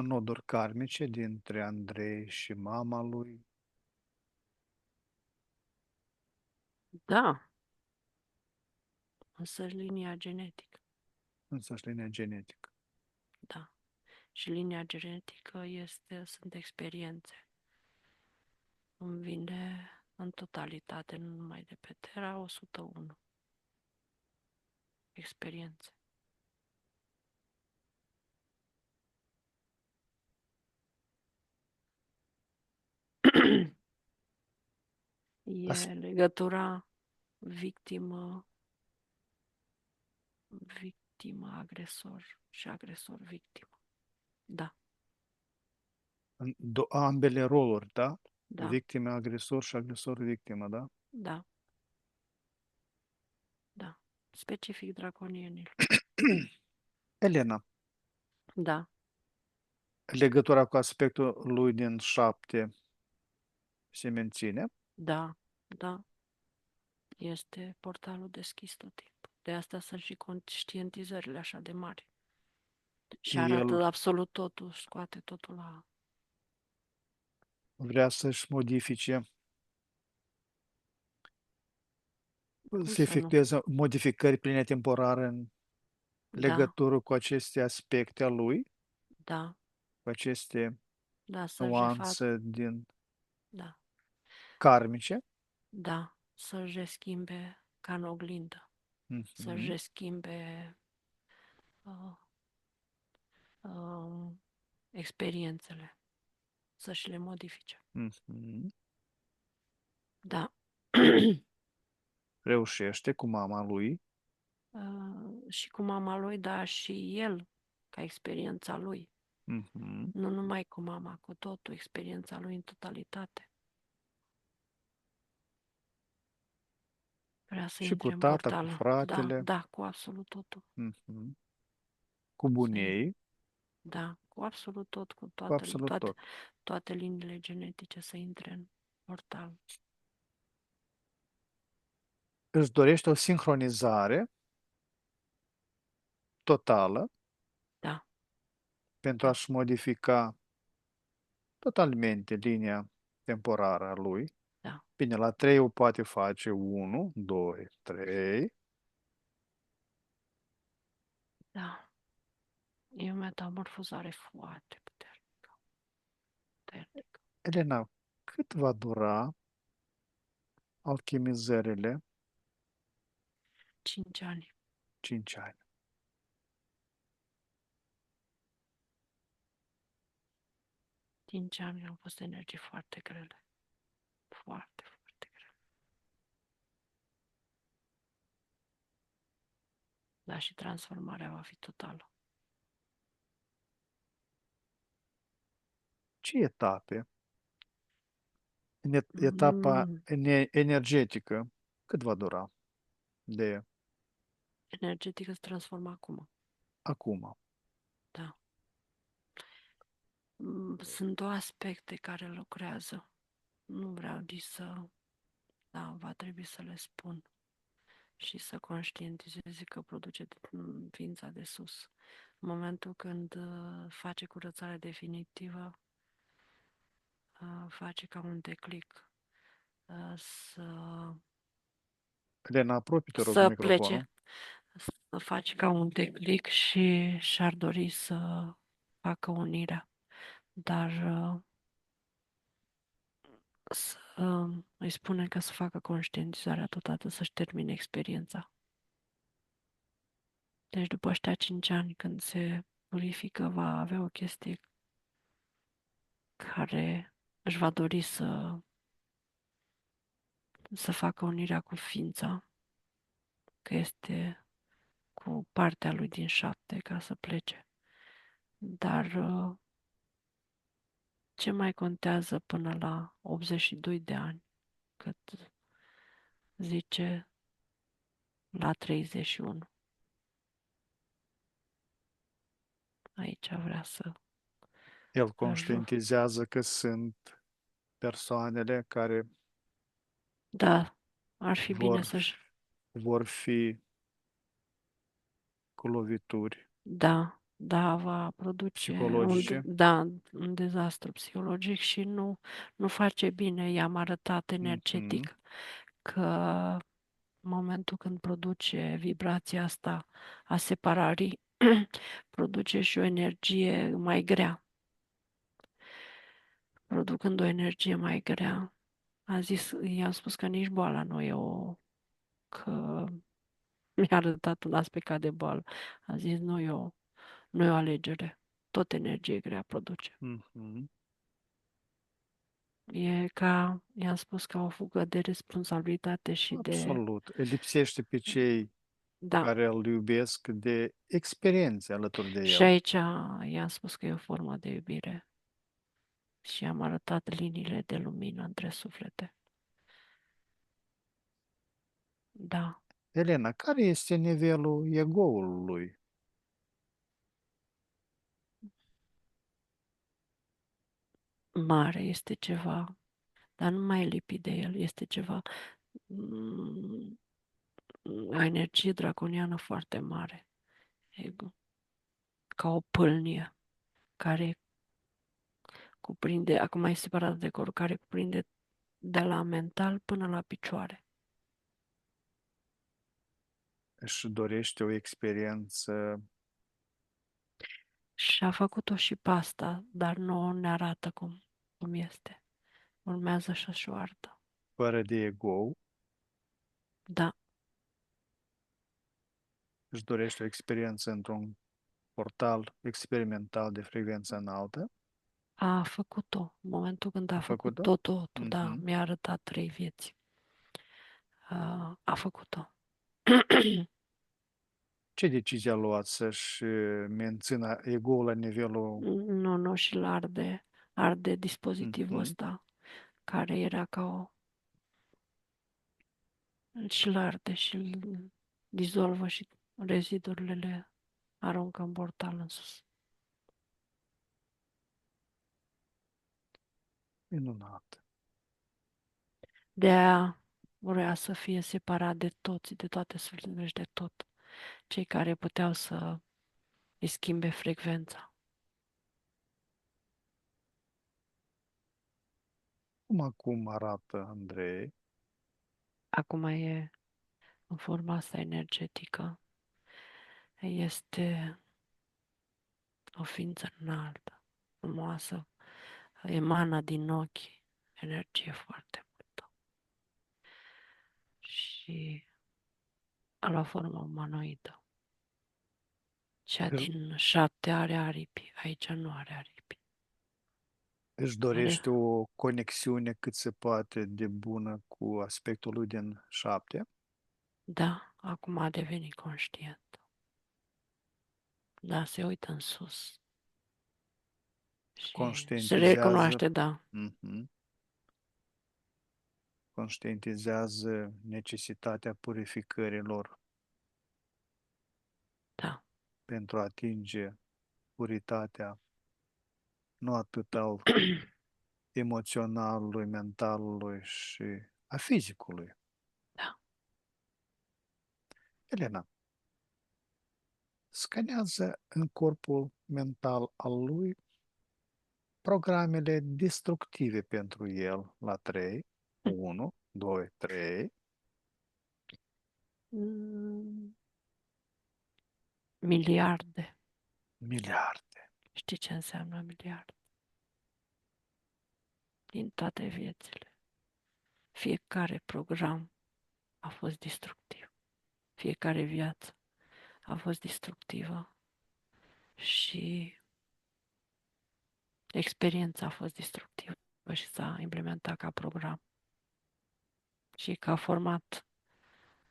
noduri karmice dintre Andrei și mama lui, Da, însă linia genetică, însăși linia genetică. da. Și linia genetică sunt experiențe. Îmi vine în totalitate, nu numai de pe Terra, 101 experiențe. As- E legătura victimă, agresor și agresor-victimă. Da, ambele roluri, da? da, Victime, agresor și agresor-victimă, da? da, da. Specific draconienilor. Elena, Da, legătura cu aspectul lui din 7 se menține. da, da. Este portalul deschis tot timpul. De asta sunt și conștientizările așa de mari. Și El arată absolut totul, scoate totul la... vrea să-și modifice, Cum să să nu? efectueze modificări pline temporare în Da, legătură cu aceste aspecte a lui, da, cu aceste da, să-și refac, nuanțe din da, karmice. da, să-și reschimbe ca în oglindă, să-și Mhm, reschimbe uh, uh, experiențele, să-și le modifice. mhm. Da. Reușește cu mama lui. Și cu mama lui, dar și el, ca experiența lui. Mhm. Nu numai cu mama, cu totul, experiența lui în totalitate. Vrea să Și cu intre în tata, cu portal. Da, fratele, da, cu absolut totul. mhm, cu Să bunii, Da, cu absolut tot, cu cu absolut toate, tot. toate liniile genetice să intre în portal. Își dorește o sincronizare totală Da, pentru da, a-și modifica totalmente linia temporară a lui. da, Bine, la 3 o poate face 1, 2, 3. da. E o metamorfozare foarte puternică. Puternică. Elena, cât va dura alchimizările? 5 ani. 5 ani. 5 ani au fost energii foarte grele. Foarte, foarte grele. Dar și transformarea va fi totală. Ce etape? În etapa Mm, energetică, cât va dura de energetică se transformă acum. acum? Da. Sunt două aspecte care lucrează. Nu vreau nici să... Da, va trebui să le spun și să conștientizeze că produce ființa de sus. În momentul când face curățarea definitivă, face ca un declic să, Elena, apropie-te, rog, de să microfonul. plece, să face ca un declic și și-ar dori să facă unirea. Dar să îi spune că să facă conștientizarea totodată, să-și termine experiența. Deci după ăștia 5 ani, când se purifică, va avea o chestie care își va dori să facă unirea cu ființa, că este cu partea lui din 7 ca să plece. Dar ce mai contează până la 82 de ani, cât zice la 31? Aici vrea să El ajung. conștientizează că sunt persoanele care Da, ar fi bine vor, să-și... vor fi cu lovituri. Da, da, va produce psihologice. un dezastru psihologic și nu face bine. I-am arătat Mhm. energetic că în momentul când produce vibrația asta a separării, produce și o energie mai grea. Producând o energie mai grea, i-am spus că nici boala nu e că mi-a arătat un aspect ca de boală. A zis, nu e o alegere. Tot energie grea produce. Mhm. E ca, i-am spus, ca o fugă de responsabilitate și de, Absolut. Îl lipsește pe cei da. care îl iubesc de experiențe alături de Și el. aici i-am spus că e o formă de iubire și am arătat liniile de lumină între suflete. Da, Elena, care este nivelul ego-ului? mare este ceva, dar nu mai e lipit de el, este ceva, mm, o energie draconiană foarte mare, ego, ca o pâlnie care cuprinde, acum e separat de corp, care cuprinde de la mental până la picioare. Își dorește o experiență Și a făcut-o și pe asta, dar nu ne arată cum este. Urmează să-și o arată. fără de ego, Da, își dorește o experiență într-un portal experimental de frecvență înaltă. a făcut-o. În momentul când A a făcut făcut-o? totul, da, Mhm. mi-a arătat 3 vieți. A făcut-o. Ce decizie a luat să-și mențină ego-ul la nivelul... Nu, și-l arde dispozitivul Mhm. ăsta, care era ca și-l arde și-l dizolvă și rezidurile le aruncă în portal în sus. Minunat. De-aia vrea să fie separat de toți, de toate sufletele și de tot. Cei care puteau să îi schimbe frecvența. Acum arată Andrei. Acum e în forma asta energetică. Este o ființă înaltă, frumoasă, emană din ochi energie foarte multă. Și a luat formă umanoidă. Cea Își din 7 are aripi, aici nu are aripi. își Are, dorește o conexiune cât se poate de bună cu aspectul lui din 7. da, acum a devenit conștient. Da, se uită în sus și se Conștientizează, recunoaște, da, mhm, conștientizează necesitatea purificărilor da, pentru a atinge puritatea nu atât al emoționalului, mentalului și a fizicului. da. Elena, scanează în corpul mental al lui programele destructive pentru el la 3. 1, 2, 3, Mm, miliarde. miliarde. Știi ce înseamnă miliarde? Din toate viețile. Fiecare program a fost destructiv. Fiecare viață a fost destructivă și experiența a fost destructivă și s-a implementat ca program. Și ca format,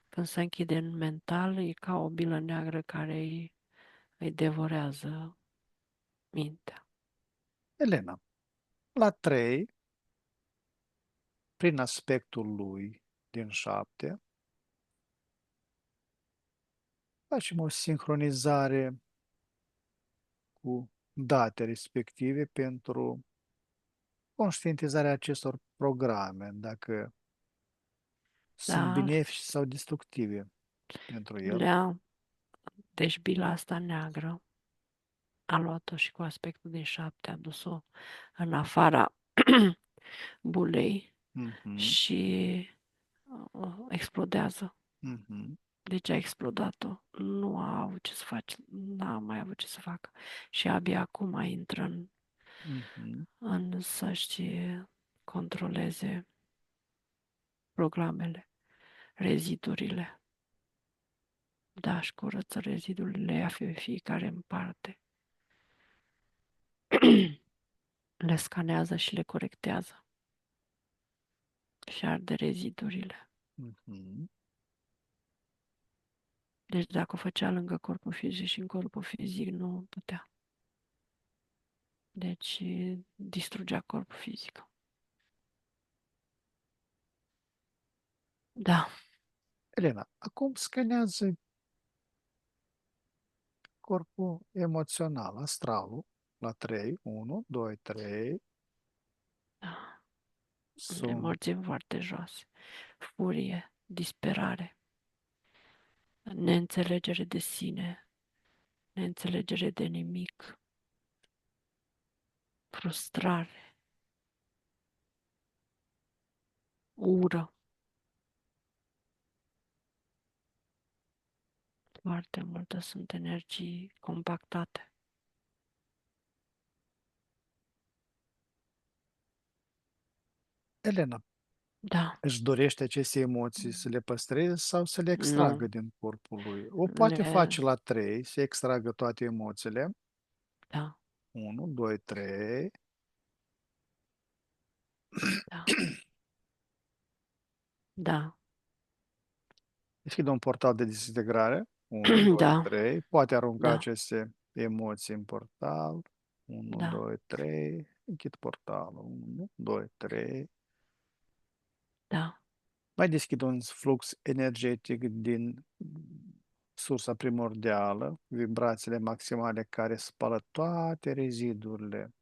când se închide în mental, e ca o bilă neagră care îi devorează mintea. Elena, la 3, prin aspectul lui din 7, facem o sincronizare cu date respective pentru conștientizarea acestor programe, dacă sunt Dar benefice sau destructive pentru el. deci bila asta neagră a luat-o și cu aspectul din 7, a dus-o în afara bulei Mhm, și explodează. mhm, Deci a explodat-o. Nu a avut ce să faci, n-a mai avut ce să facă. Și abia acum intră mhm. în să-și controleze programele, rezidurile. Da, și curăță rezidurile, le ia fiecare în parte. Le scanează și le corectează și arde rezidurile. Mhm. Deci dacă o făcea lângă corpul fizic și în corpul fizic, nu putea. Deci distrugea corpul fizic. Da, Elena, acum scanează corpul emoțional, astralul, la 3, 1, 2, 3, da. sunt Emoții foarte joase. Furie, disperare, neînțelegere de sine, neînțelegere de nimic, frustrare, ură, foarte multe sunt energii compactate. Elena, Da, își dorește aceste emoții să le păstreze sau să le extragă nu, din corpul lui? O poate le, face la 3, să extragă toate emoțiile. da, 1, 2, 3. da, da, Deschide un portal de dezintegrare. 1, 2, da, 3. Poate arunca da, aceste emoții în portal. 1, da, 2, 3. Închid portalul. 1, 2, 3. da, Mai deschid un flux energetic din sursa primordială, vibrațiile maximale care spală toate rezidurile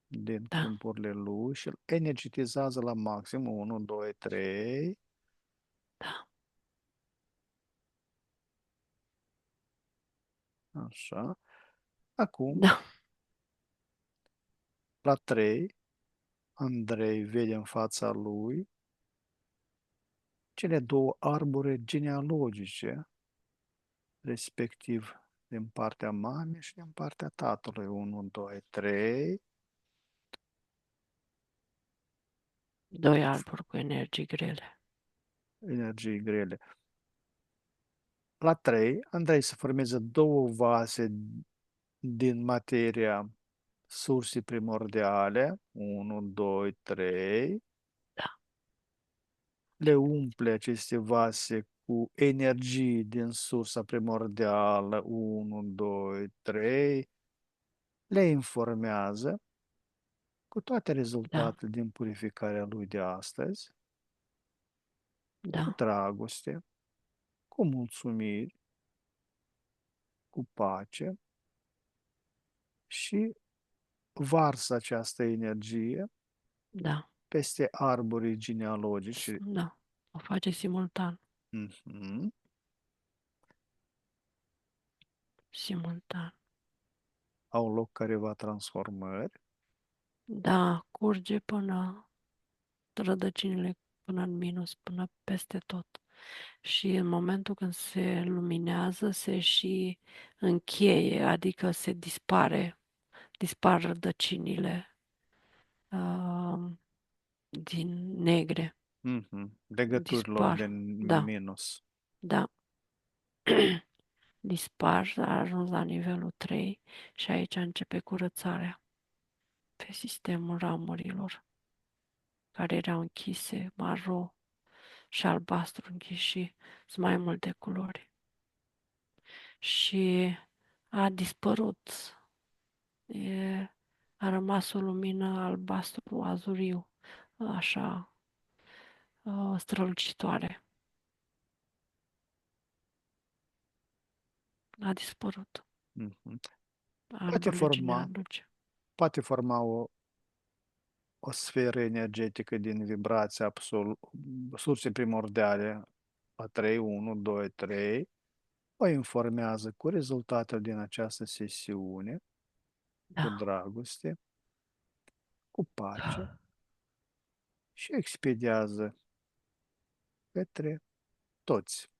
din da, câmpurile lui și îl energetizează la maxim. 1, 2, 3. da, Așa. Acum, da, la 3, Andrei vede în fața lui cele două arbore genealogice, respectiv din partea mamei și din partea tatălui. 1, 2, 3. doi arbori cu energii grele. Energii grele. La 3, Andrei să formeze două vase din materia sursii primordiale. 1, 2, 3. Da, Le umple aceste vase cu energii din sursa primordială. 1, 2, 3. Le informează cu toate da, rezultatele din purificarea lui de astăzi, cu da, dragoste, cu mulțumiri, cu pace și varsă această energie da, peste arborii genealogici. da. O face simultan, Mhm. simultan. Au loc careva transformări. Da, curge până rădăcinile până în minus, până peste tot. Și în momentul când se luminează, se și încheie, adică se dispar rădăcinile din negre. Mhm. Legăturilor Dispar, din da, minus. da. Dispar, a ajuns la nivelul 3 și aici începe curățarea pe sistemul ramurilor care erau închise, maro și albastru închis și sunt mai multe culori. Și a dispărut. E, a rămas o lumină albastru azuriu, așa, strălucitoare. A dispărut. Mhm. Poate Arborele forma, genealogice. poate forma o sferă energetică din vibrație surse primordiale la 3, 1, 2, 3. O informează cu rezultatele din această sesiune cu da, dragoste, cu pace și expediază către toți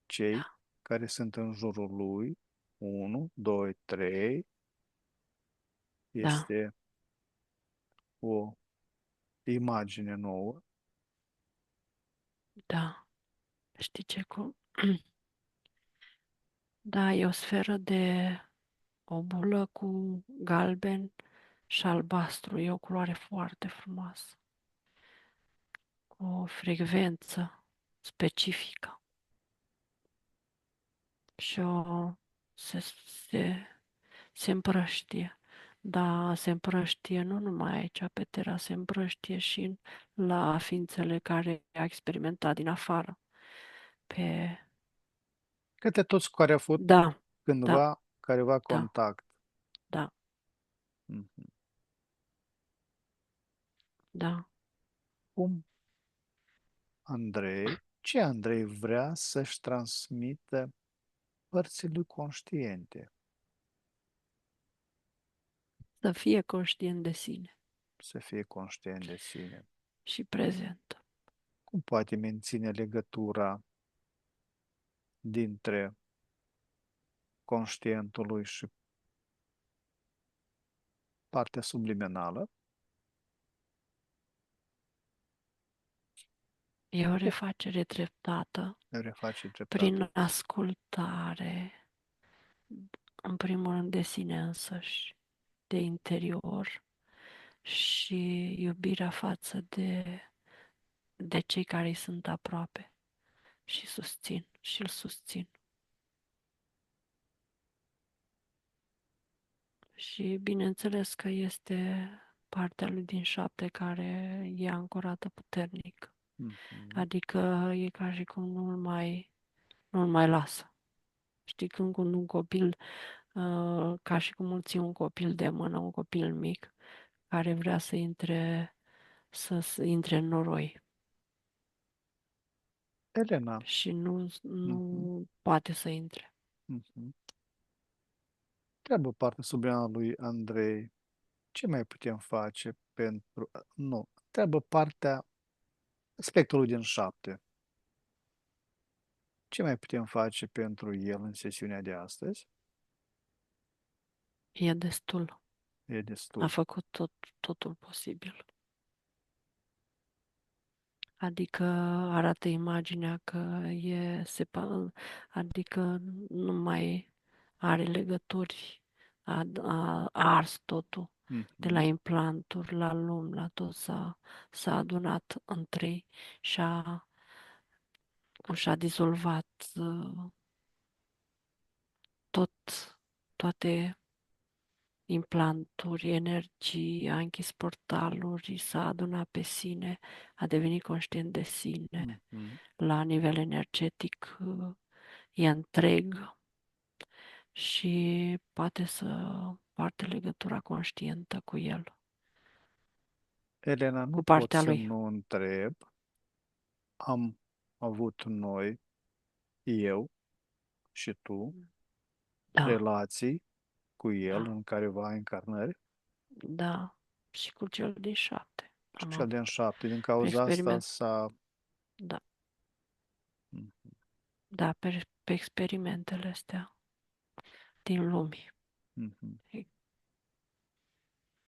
cei da, care sunt în jurul lui. Unu, 2, 3. da, Este o imagine nouă. da. Știi ce cu... Da, e o sferă de o bulă cu galben și albastru. E o culoare foarte frumoasă, cu o frecvență specifică. Și se, se, se împrăștie. Da, se împrăștie nu numai aici pe Terra, se împrăștie și la ființele care a experimentat din afară. Pe... Către toți cu care a avut Da, da, cândva careva da, contact. da, Mhm. da. Cum ce Andrei vrea să-și transmită părții lui conștiente, Să fie conștient de sine să fie conștient de sine. și prezent. Cum poate menține legătura dintre conștientul lui și partea subliminală? E o Cum refacere treptată le reface dreptate? prin ascultare, în primul rând de sine însăși, de interior și iubirea față de cei care îi sunt aproape și susțin și îl susțin. Și bineînțeles că este partea lui din 7 care e ancorată puternic. Mhm. Adică e ca și cum nu-l mai lasă. Știi, când un copil, ca și cum îl ții un copil de mână, un copil mic, care vrea să intre în noroi Elena, și nu, mhm, nu poate să intre. mhm. Treabă partea subliminală lui Andrei. Ce mai putem face pentru... Nu, treabă partea spectrului din 7. Ce mai putem face pentru el în sesiunea de astăzi? E destul. E A destul. făcut totul posibil. Adică arată imaginea că adică nu mai are legături, a ars totul, de la Mhm. implanturi, la lumi, la tot s-a adunat în trei și și-a dizolvat toate implanturi, energii, a închis portaluri, s-a adunat pe sine, a devenit conștient de sine Mhm. la nivel energetic, e întreg și poate să poarte legătura conștientă cu el, Elena, nu cu pot partea să lui. nu întreb. Am avut noi, eu și tu, Da, relații cu el da, în careva încarnări da. Și cu cel din 7 și am cel de-în avut. 7. Din Pe cauza asta experiment, s-a... da, Mhm. da, pe experimentele astea din lumii. Mhm.